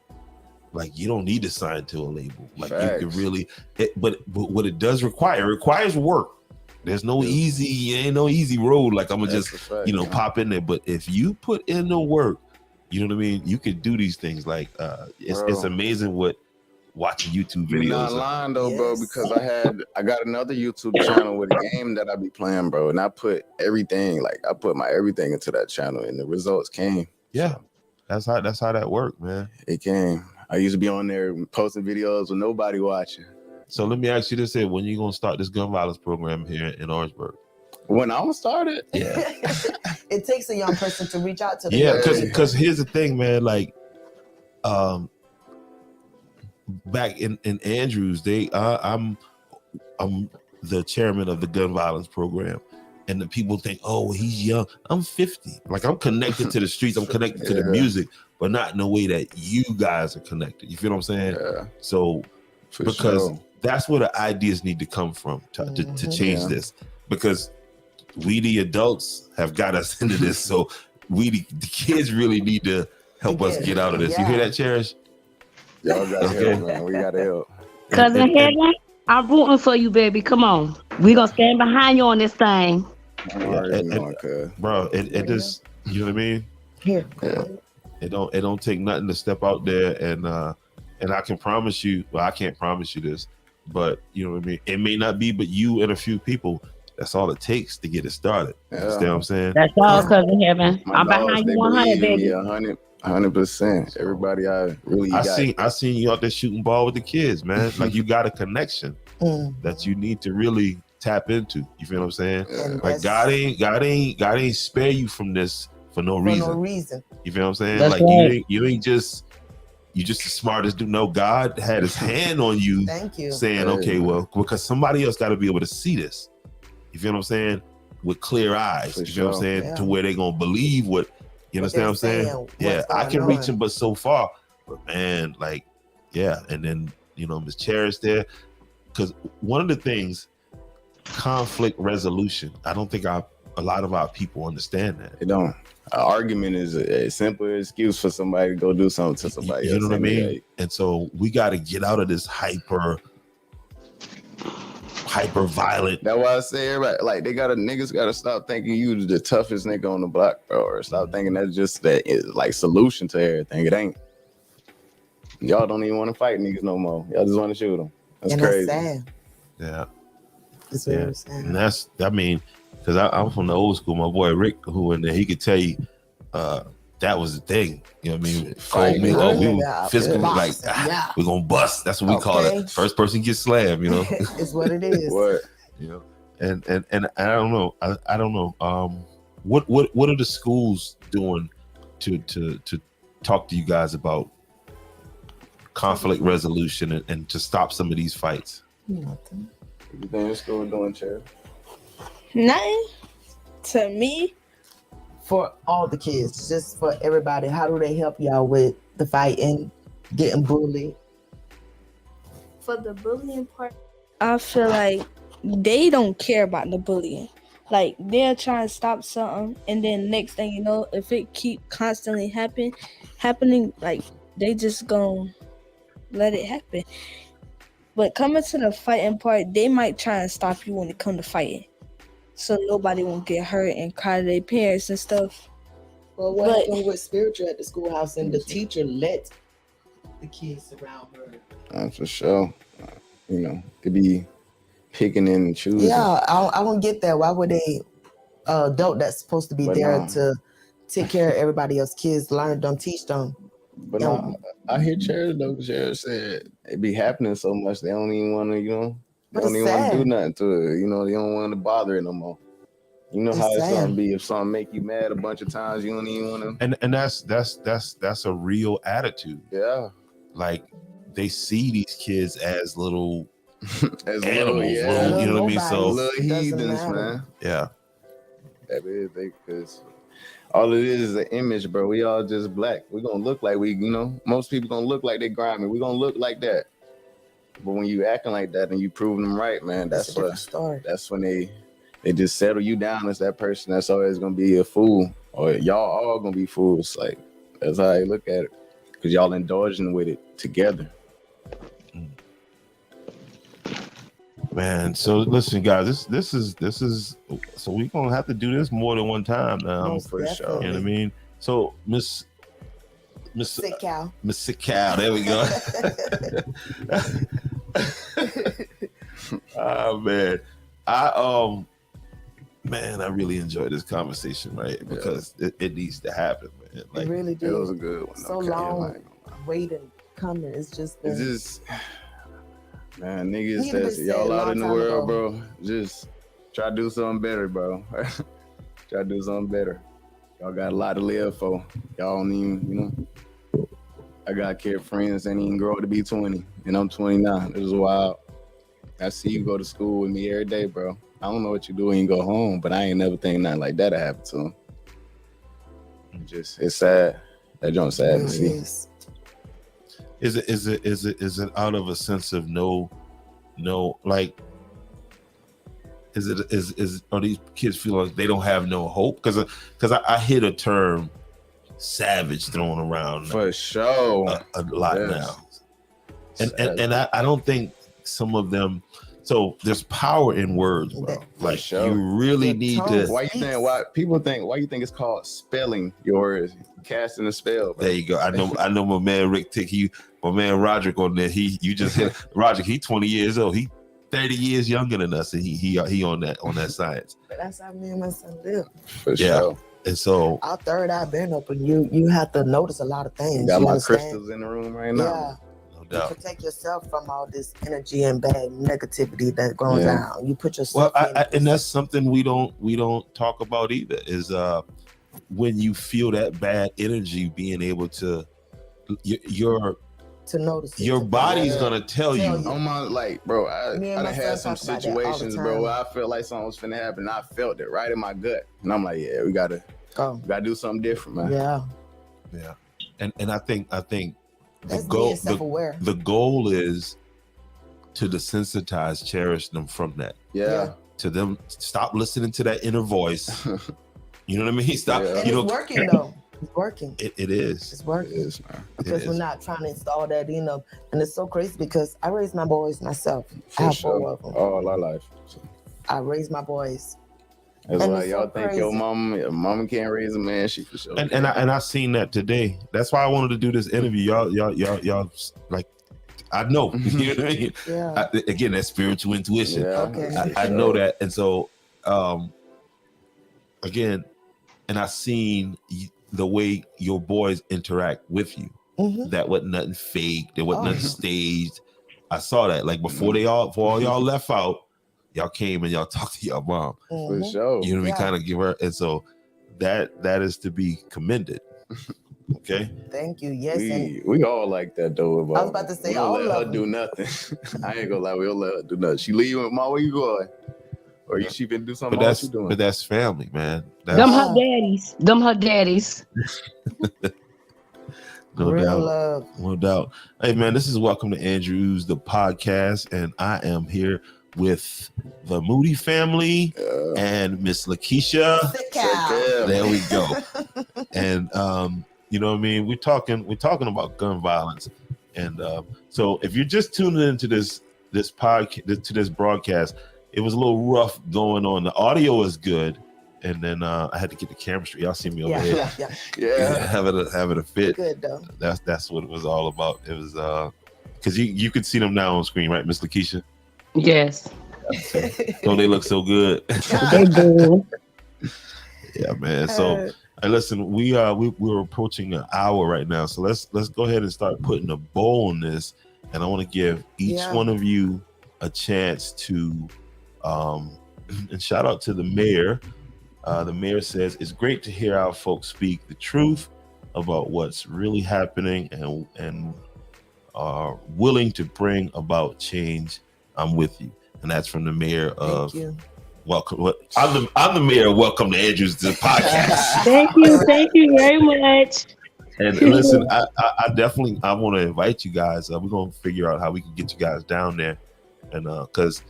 like you don't need to sign to a label. Like you can Facts. really, but what it does require, it requires work. There's no ain't no easy road. Like I'm gonna That's just, a fact, pop in there. But if you put in the work, you know what I mean? You could do these things. Like it's amazing what watching YouTube videos. You're not lying though, bro, Yes. because I got another YouTube channel with a game that I be playing, bro, and I put everything, like I put my everything into that channel, and the results came. Yeah, that's how that worked, man. It came. I used to be on there posting videos with nobody watching. So let me ask you this here: when you gonna start this gun violence program here in Orangeburg? When I was started, Yeah, It takes a young person to reach out to the yeah. young people. Because here's the thing, man. Like, back in Andrews, I'm the chairman of the gun violence program, and the people think, oh, he's young. I'm 50. Like I'm connected to the streets. I'm connected to the music, but not in the way that you guys are connected. You feel what I'm saying? yeah, So for because sure. that's where the ideas need to come from to change this, because we the adults have got us into this, so we the kids really need to help us get out of this. You hear that, Cherish? Y'all got help, man. We got help. Cousin Heaven, I'm rooting for you, baby. Come on. We gonna stand behind you on this thing. I'm already knowing, cuz. Bro, it just, you know what I mean? Here. Yeah. It don't take nothing to step out there and I can promise you, well, I can't promise you this, but you know what I mean? It may not be but you and a few people. That's all it takes to get it started. You understand what I'm saying? That's all, Cousin Heaven. My I'm dogs, behind they you 100, believe in baby. me 100%. Everybody I seen you out there shooting ball with the kids, man. Like you got a connection that you need to really tap into. You feel what I'm saying? Yeah. Like God ain't spare you from this for no reason. You feel what I'm saying? That's like right. you just the smartest dude. No, God had his hand on you. Thank you. Saying, Hey, okay, well, because somebody else got to be able to see this. You feel what I'm saying? With clear eyes. For You feel what I'm sure. saying? To where they gonna believe what, you understand what I'm saying? Yeah, what's I going can reach on. him, but so far. But man, like, yeah, and then Miss Cherish there, because one of the things, conflict resolution. I don't think a lot of our people understand that. They don't. An argument is a simple excuse for somebody to go do something to somebody else. You know what I mean? Like, And so we got to get out of this hyper violent. that's why I say everybody, like niggas gotta stop thinking you the toughest nigga on the block, bro, or stop thinking that's just that is like solution to everything. It ain't. Y'all don't even want to fight niggas no more. Y'all just want to shoot them. That's crazy. That's sad. Yeah. It's very sad. And that's, I mean, because I'm from the old school. My boy Rick, who in there, he could tell you that was the thing. You know what I mean? Fight, We yeah, physically box, like, yeah. we're gonna bust. That's what we call it. First person gets slammed, you know. It's what it is. What? You know, and I don't know. I don't know. What are the schools doing to talk to you guys about conflict resolution and to stop some of these fights? Nothing. Everything in school doing, Chair? Nothing to me. For all the kids, just for everybody, how do they help y'all with the fighting, getting bullied? For the bullying part, I feel like they don't care about the bullying. Like they're trying to stop something, and then next thing you know, if it keep constantly happening, like they just gonna let it happen. But coming to the fighting part, they might try and stop you when it come to fighting, so nobody won't get hurt and cry to their parents and stuff. Well, what happened with spiritual at the schoolhouse and the teacher let the kids around her? For sure. It be picking and choosing. Yeah, I don't get that. Why would they adult that's supposed to be there to take care of everybody else's kids, learn them, teach them? But no, I hear Chair though. Chair said it be happening so much they don't even want to, they don't even want to do nothing to it. They don't want to bother it no more. You know how it's gonna be if something make you mad a bunch of times, you don't even want to. And that's a real attitude. Yeah, like they see these kids as little as animals, little, you know what I mean? So little heathens, man. Yeah, that is because all it is an image, bro. We all just black. We gonna look like most people gonna look like they grimy. We gonna look like that. But when you acting like that and you proving them right, man, that's a different story. That's when they they just settle you down as that person that's always gonna be a fool, or y'all all gonna be fools. Like that's how I look at it, because y'all indulging with it together. Man, so listen, guys, this is so we're gonna have to do this more than one time now. Most for sure. definitely. You know what I mean? So Miss Sick cow. Miss Sick Cow, there we go. Oh man. I really enjoyed this conversation, right? Because it needs to happen, man. Like It really It did. was a good one. So okay? long Like, waiting, coming. It's just been, it's just, man, niggas Need to be that's said y'all a out long in the time world, ago. bro. Just try to do something better, bro. Try to do something better. Y'all got a lot to live for. Y'all don't even, I got kid friends that ain't even grow to be 20, and I'm 29. It was wild. I see you go to school with me every day, bro. I don't know what you do when you go home, but I ain't never think nothing like that happen to him. It's sad. That joint's sad to see. is. is it out of a sense of no like are these kids feel like they don't have no hope? Because I hear the term savage thrown around For sure. a lot Yes. now. And I don't think some of them. So there's power in words, bro. For Like sure. you really Your need tongue. to. Why you think it's called spelling your words, casting a spell, bro? There you go. I know my man Rick Tick. My man Roderick on there. You just hit Roderick. He 20 years old. He 30 years younger than us, and he on that science. But that's how me and my son live. For Yeah. sure. And so Our third eye been open. You have to notice a lot of things. Got you my understand? crystals in the room right Yeah. now. no You doubt. protect yourself from all this energy and bad negativity that goes Yeah. down. You put Well, yourself in. and that's something we don't talk about either. Is when you feel that bad energy, being able to your to notice it, your to body's feel it. gonna tell you. you. On my, like, bro, I Me and my done had son some talk about that all the situations, time. bro, where I felt like something was finna happen, and I felt it right in my gut, and I'm like, yeah, we gotta Go. do something different, man. Yeah. And I think the That's goal being self-aware. the goal is to desensitize, cherish them from that. Yeah. To them, stop listening to that inner voice. You know what I mean? Stop. Yeah. And You it's know, working though. It's working. it is. It's It working. is, man. Because It we're is. not trying to install that in them. And it's so crazy because I raised my boys myself. I For have sure. 4 of them. All our life. So I raised my boys. that's And why it's y'all so think crazy. your mama can't raise a man. She for sure. And I seen that today. That's why I wanted to do this interview. Y'all like, I know. You know what I mean? Yeah. Again, that spiritual intuition. Yeah. Okay. for I sure. know that, and so again, and I seen the way your boys interact with you. Mhm. That wasn't nothing fake. There wasn't Oh. nothing staged. I saw that. Like before all y'all left out, y'all came and y'all talked to your mom. For Mhm. sure. You know what I mean? Yeah. Kind of give her, and so that is to be commended. Okay. Thank you. Yes. And We all like that though. I was about to say we don't all let her of do them. nothing. I ain't gonna lie, we don't let her do nothing. She leaving, Mom, where you going? Or she been do something. But What you doing? that's family, man. Them That's her daddies. Them her daddies. no real doubt. love. No doubt. Hey man, this is Welcome to Andrews, the podcast, and I am here with the Moody family and Miss Lakeisha. Sick cow. There we go. And you know what I mean? We're talking about gun violence. And so if you're just tuning into this podcast, to this broadcast, it was a little rough going on. The audio is good, and then I had to get the camera straight. Y'all see me over Yeah, here. yeah. Yeah. having a fit. Good though. That's what it was all about. It was because you could see them now on screen, right, Miss Lakeisha? Yes. Don't they look so good? They do. Yeah, man. So hey, listen, we're approaching an hour right now, so let's go ahead and start putting a bow on this. And I want to give each one of you a chance to and shout out to the mayor. The mayor says it's great to hear our folks speak the truth about what's really happening and are willing to bring about change. I'm with you. And that's from the mayor of Welcome. I'm the mayor of Welcome to Andrews, the podcast. Thank you very much. And listen, I definitely want to invite you guys. We're gonna figure out how we can get you guys down there, and because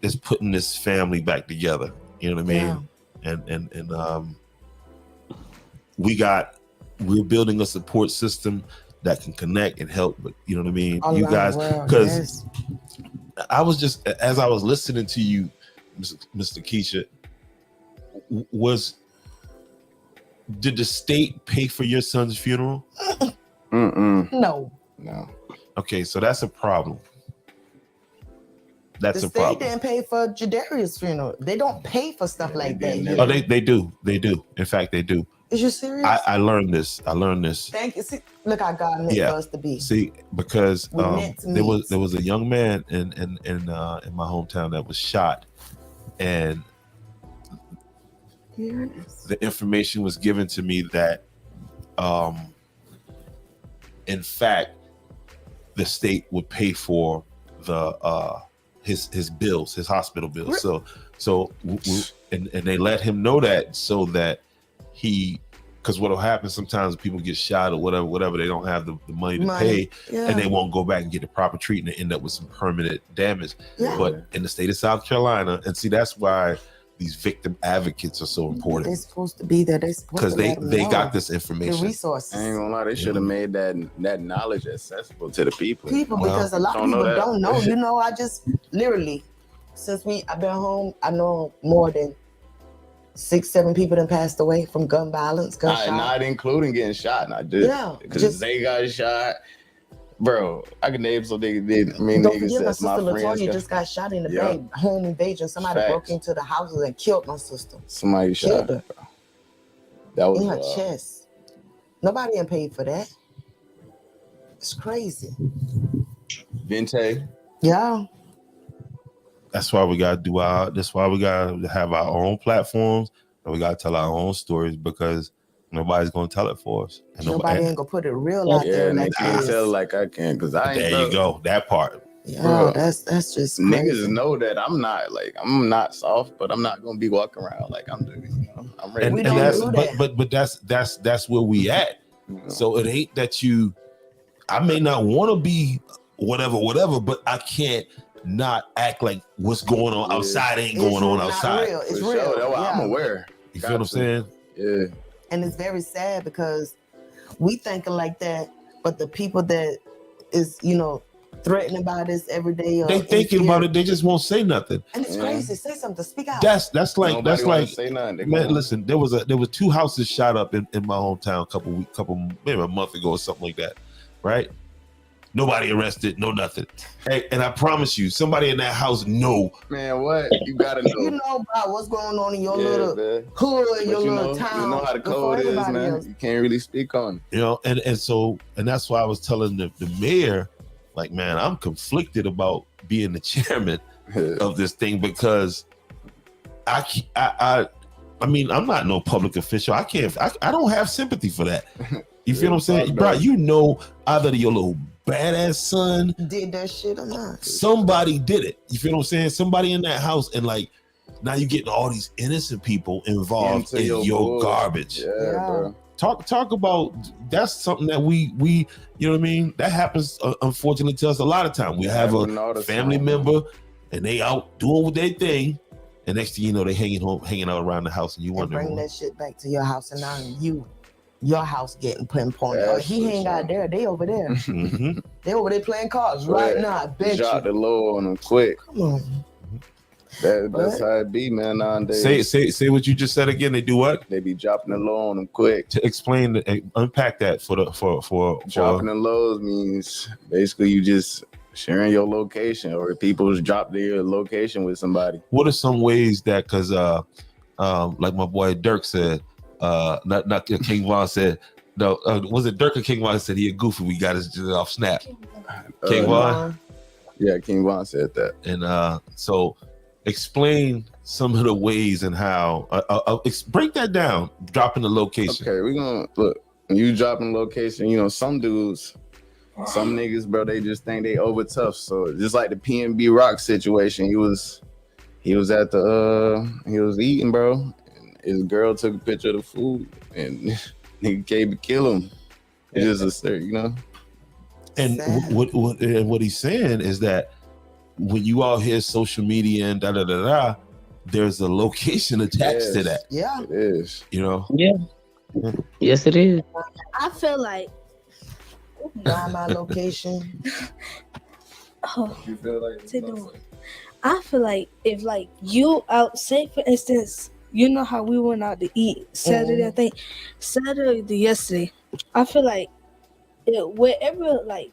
is putting this family back together. You know what I mean? And we're building a support system that can connect and help. But you know what I mean? All You around guys, the world, because yes. I was just, as I was listening to you, Mr. Keisha, did the state pay for your son's funeral? No. Okay, so that's a problem. That's The a state problem. didn't pay for Jadarius' funeral. They don't pay for stuff like that here. Oh, they do. In fact, they do. Is you serious? I learned this. Thank you. See, look how God meant for us to be. See, because there meet. was a young man in my hometown that was shot, and the information was given to me that in fact the state would pay for the his bills, his hospital bills. So and they let him know that so that because what will happen sometimes people get shot or whatever, they don't have the money to pay, and they won't go back and get the proper treatment and end up with some permanent damage. But in the state of South Carolina, and see, that's why these victim advocates are so important. They're supposed to be there. Because they got this information. The resources. I ain't gonna lie, they should have made that knowledge accessible to the people. Because a lot of people don't know. You know, I just literally, since I've been home, I know more than 6-7 people that passed away from gun violence, gunshot. Not including getting shot. Not just because they got shot. Bro, I can name some niggas did. I mean, don't niggas forget, my said my sister friends Latoya just got shot in the bank, home invasion. Somebody broke into the houses and killed my sister. Somebody killed shot her. That was in her chest. Nobody ain't paid for that. It's crazy. Vente. Yeah. That's why we gotta that's why we gotta have our own platforms, and we gotta tell our own stories, because nobody's gonna tell it for us. And nobody ain't gonna put it real out there. And they can't tell like I can, because I ain't. There you go. That part. Yeah, bro, that's just crazy. Niggas know that I'm not soft, but I'm not gonna be walking around like I'm doing. You know? I'm ready. We don't do that. But that's where we at. So it ain't that I may not want to be whatever, but I can't not act like what's going on outside ain't going on outside. Real. It's real. real. That's why I'm aware. You feel what I'm saying? Yeah. And it's very sad because we thinking like that, but the people that is, threatening by this every day. They thinking about it, they just won't say nothing. And it's crazy. Say something. Speak out. That's like say nothing. Man, listen, there was 2 houses shot up in my hometown maybe a month ago or something like that, right? Nobody arrested, no nothing. Hey, and I promise you, somebody in that house know. Man, what? You gotta know. You know about what's going on in your little hood, your little town. You know how the code is, man. Else. You can't really speak on it. And that's why I was telling the mayor, like, man, I'm conflicted about being the chairman of this thing, because I mean, I'm not no public official. I don't have sympathy for that. You feel what I'm saying? Bro, either your little badass son did that shit or not. Somebody did it. You feel what I'm saying? Somebody in that house, and like now you're getting all these innocent people involved in your garbage. Yeah, bro. Talk about, that's something that we you know what I mean? That happens unfortunately to us a lot of time. We have a family member and they out doing their thing, and next thing you know, they hanging out around the house, and you wonder, bring that shit back to your house, and now your house getting pinpointed. Or he ain't got there. They over there. Mm-hmm. They over there playing cards right now. I bet drop the low on them quick. Come on. That's how it be, man. Nowadays. Say what you just said again. They do what? They be dropping the low on them quick. To explain, unpack that for dropping the lows means basically you just sharing your location, or people drop their location with somebody. What are some ways that, because like my boy Dirk said, not King Von said, no, was it Dirk or King Von said he a goofy? We got his off Snap. King Von? Yeah, King Von said that. And so explain some of the ways and how, break that down, dropping the location. Okay, we're gonna look, when you dropping location, some dudes, some niggas, bro, they just think they over tough. So just like the PNB Rock situation, he was at he was eating, bro. His girl took a picture of the food, and nigga came to kill him. It's just a, And what he's saying is that when you all hear social media and da da da da, there's a location attached to that. Yeah. It is. You know. Yeah. Yes, it is. I feel like Find my location. You feel like Say no. I feel like if like you out, say for instance, you know how we went out to eat Saturday, I think Saturday to yesterday. I feel like wherever, like,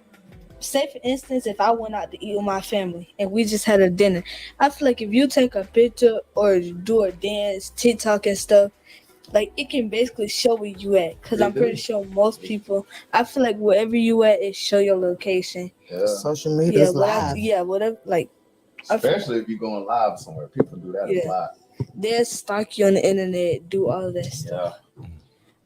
say for instance, if I went out to eat with my family and we just had a dinner, I feel like if you take a picture or do a dance, TikTok and stuff, like it can basically show where you at. Cause I'm pretty sure most people, I feel like wherever you at, it show your location. Yeah. Social media's live. Whatever. Like, Especially if you're going live somewhere, people do that a lot. they'll stalk you on the internet, do all of that stuff. Yeah.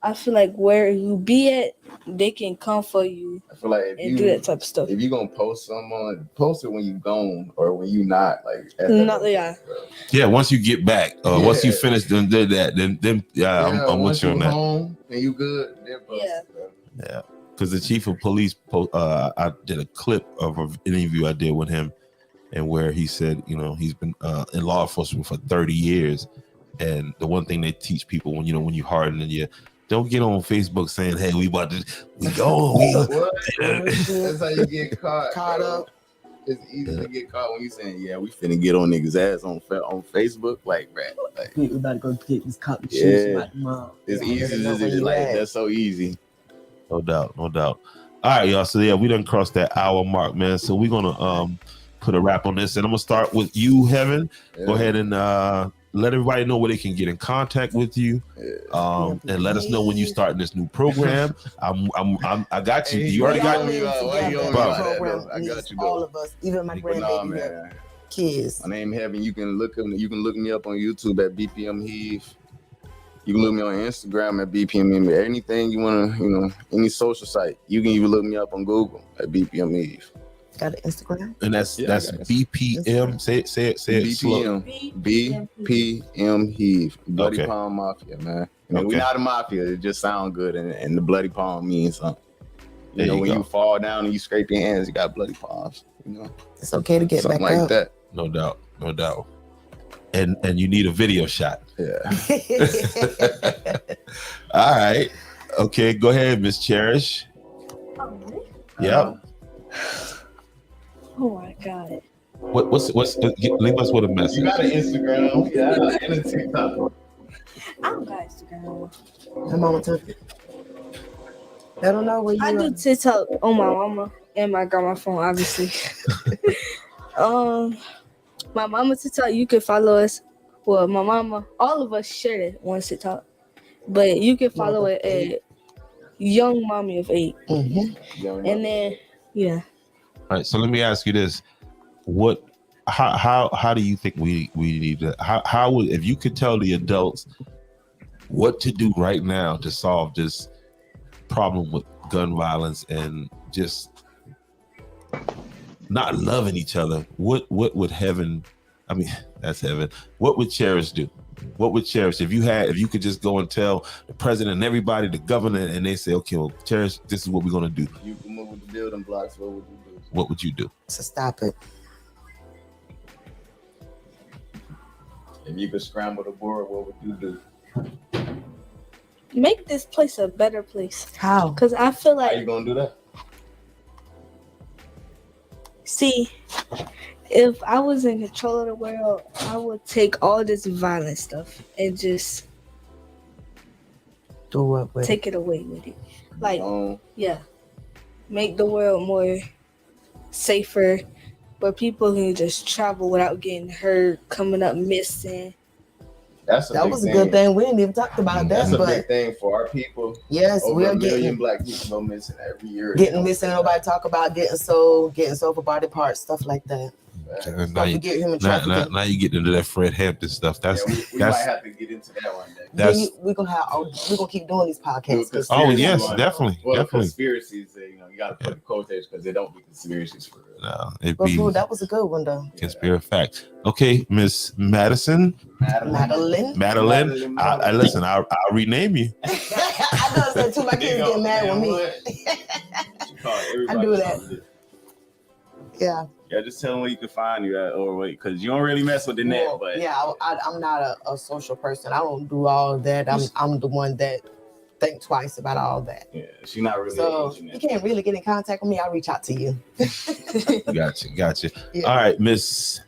I feel like where you be at, they can come for you. I feel like if and do that type of stuff. If you're gonna post someone, post it when you gone or when you not like. Yeah, once you get back, once you finish then did that, then I'm with you on that. Home and you good, Yeah, because the chief of police, I did a clip of an interview I did with him, and where he said, you know, he's been in law enforcement for 30 years, and the one thing they teach people when you harden and you. Don't get on Facebook saying, "Hey, we go." That's how you get caught up. It's easy to get caught when you saying, "Yeah, we finna get on niggas' ass on Facebook." Like, right? Like, we about to go get this cop and it's easy. That's so easy. No doubt. All right, y'all. So yeah, we done crossed that hour mark, man. So we're gonna put a wrap on this, and I'm gonna start with you, Heaven. Yeah. Go ahead and let everybody know where they can get in contact with you, and let us know when you starting this new program. I got you. You already got me. I got you. All of us, even my grandbaby kids. My name Heaven. You can look me up on YouTube at BPM Heave. You can look me on Instagram at BPM Heave. Anything you wanna, any social site. You can even look me up on Google at BPM Heave. Got an Instagram, and that's BPM. Say it. BPM Heave. Bloody Palm Mafia, man. We're not a mafia. It just sounds good, and the bloody palm means something. You know, when you fall down and you scrape your hands, you got bloody palms. It's okay to get something back like up. that. No doubt. And you need a video shot. Yeah. All right. Okay. Go ahead, Miss Cherish. Yep. Oh my God. What's leave us with a message. You got an Instagram, and a TikTok. I don't got Instagram. My mama took it. I don't know where you I do TikTok on my mama and my grandma phone, obviously. My mama TikTok, you can follow us. Well, my mama, all of us share it one TikTok, but you can follow it at Young Mommy of 8. Mm-hmm. And then All right, so let me ask you this: how do you think we need to? How would, if you could tell the adults what to do right now to solve this problem with gun violence and just not loving each other? What would Heaven? I mean, that's Heaven. What would Cherish do? What would Cherish if you could just go and tell the president and everybody, the governor, and they say, okay, well, Cherish, this is what we're gonna do. You can move with the building blocks. What would you do? What would you do? To stop it. If you could scramble the board, what would you do? make this place a better place. How? Because I feel like. How you gonna do that? See, if I was in control of the world, I would take all this violent stuff and just do what with take it away with it. Like, yeah, make the world more safer, where people can just travel without getting hurt, coming up missing. That was a good thing. We didn't even talk about that. That's a big thing for our people. Yes, we're getting Black people go missing every year. Getting missing. Nobody talk about getting sold for body parts, stuff like that. Now you get into that Fred Hampton stuff. That's we might have to get into that one day. We're gonna keep doing these podcasts. Oh yes, definitely. Conspiracies. You got to put the quotations because they don't be conspiracies for real. No, that was a good one though. Conspiracy fact. Okay, Miss Madeline. I listen. I'll rename you. I know that too. My kids get mad with me. I do that. Yeah. Yeah, just tell them where you can find you at, or wait, because you don't really mess with the net. Well, But yeah, I'm not a social person. I don't do all that. I'm the one that think twice about all that. yeah, she's not really. So you can't really get in contact with me. I'll reach out to you. Gotcha. Yeah. All right, Miss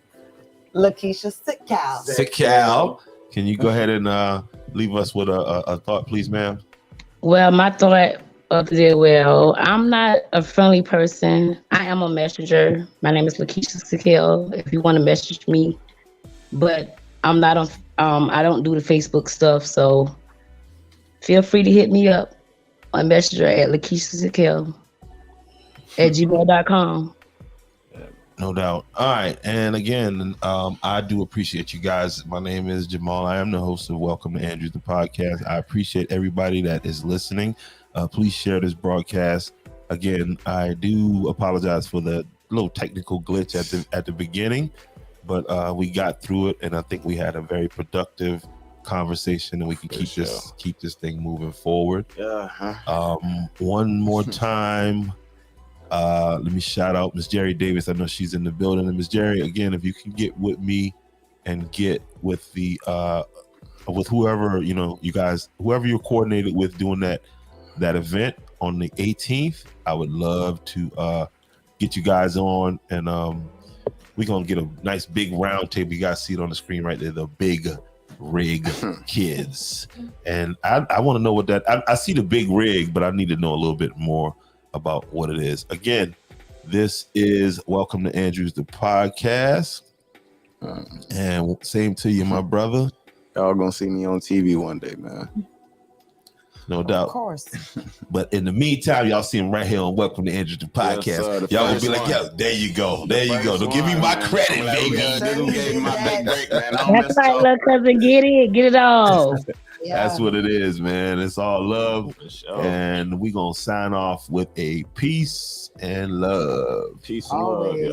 Lakeisha Sitcal. Sikal, can you go ahead and leave us with a thought, please, ma'am? Well, my thought of the day, well, I'm not a friendly person. I am a messenger. My name is Lakeisha Sikel. If you want to message me, but I'm not on. I don't do the Facebook stuff, so feel free to hit me up on Messenger at lakeishasikel@gmail.com. No doubt. All right. And again, I do appreciate you guys. My name is Jamal. I am the host of Welcome to Andrews, the podcast. I appreciate everybody that is listening. Please share this broadcast. Again, I do apologize for the little technical glitch at the beginning, but we got through it, and I think we had a very productive conversation, and we can keep this thing moving forward. One more time. Let me shout out Miss Jerry Davis. I know she's in the building. And Miss Jerry, again, if you can get with me and get with the with whoever, you guys, whoever you're coordinated with doing that event on the 18th, I would love to get you guys on, and we're gonna get a nice big round table. You guys see it on the screen right there, the Big Rig Kids. And I want to know what that I see the big rig, but I need to know a little bit more about what it is. Again, this is Welcome to Andrews, the podcast. And same to you, my brother. Y'all gonna see me on TV one day, man. No doubt. Of course. But in the meantime, y'all see him right here on Welcome to Andrews, the podcast. Yes, sir, y'all gonna be first like, one. yo, there you go. Don't give me my credit, baby. This gave me my big break, man. That's right, little cousin. Get it all. Yeah. That's what it is, man. It's all love. For sure. And we gonna sign off with a peace and love. Peace and love. Always. Yo.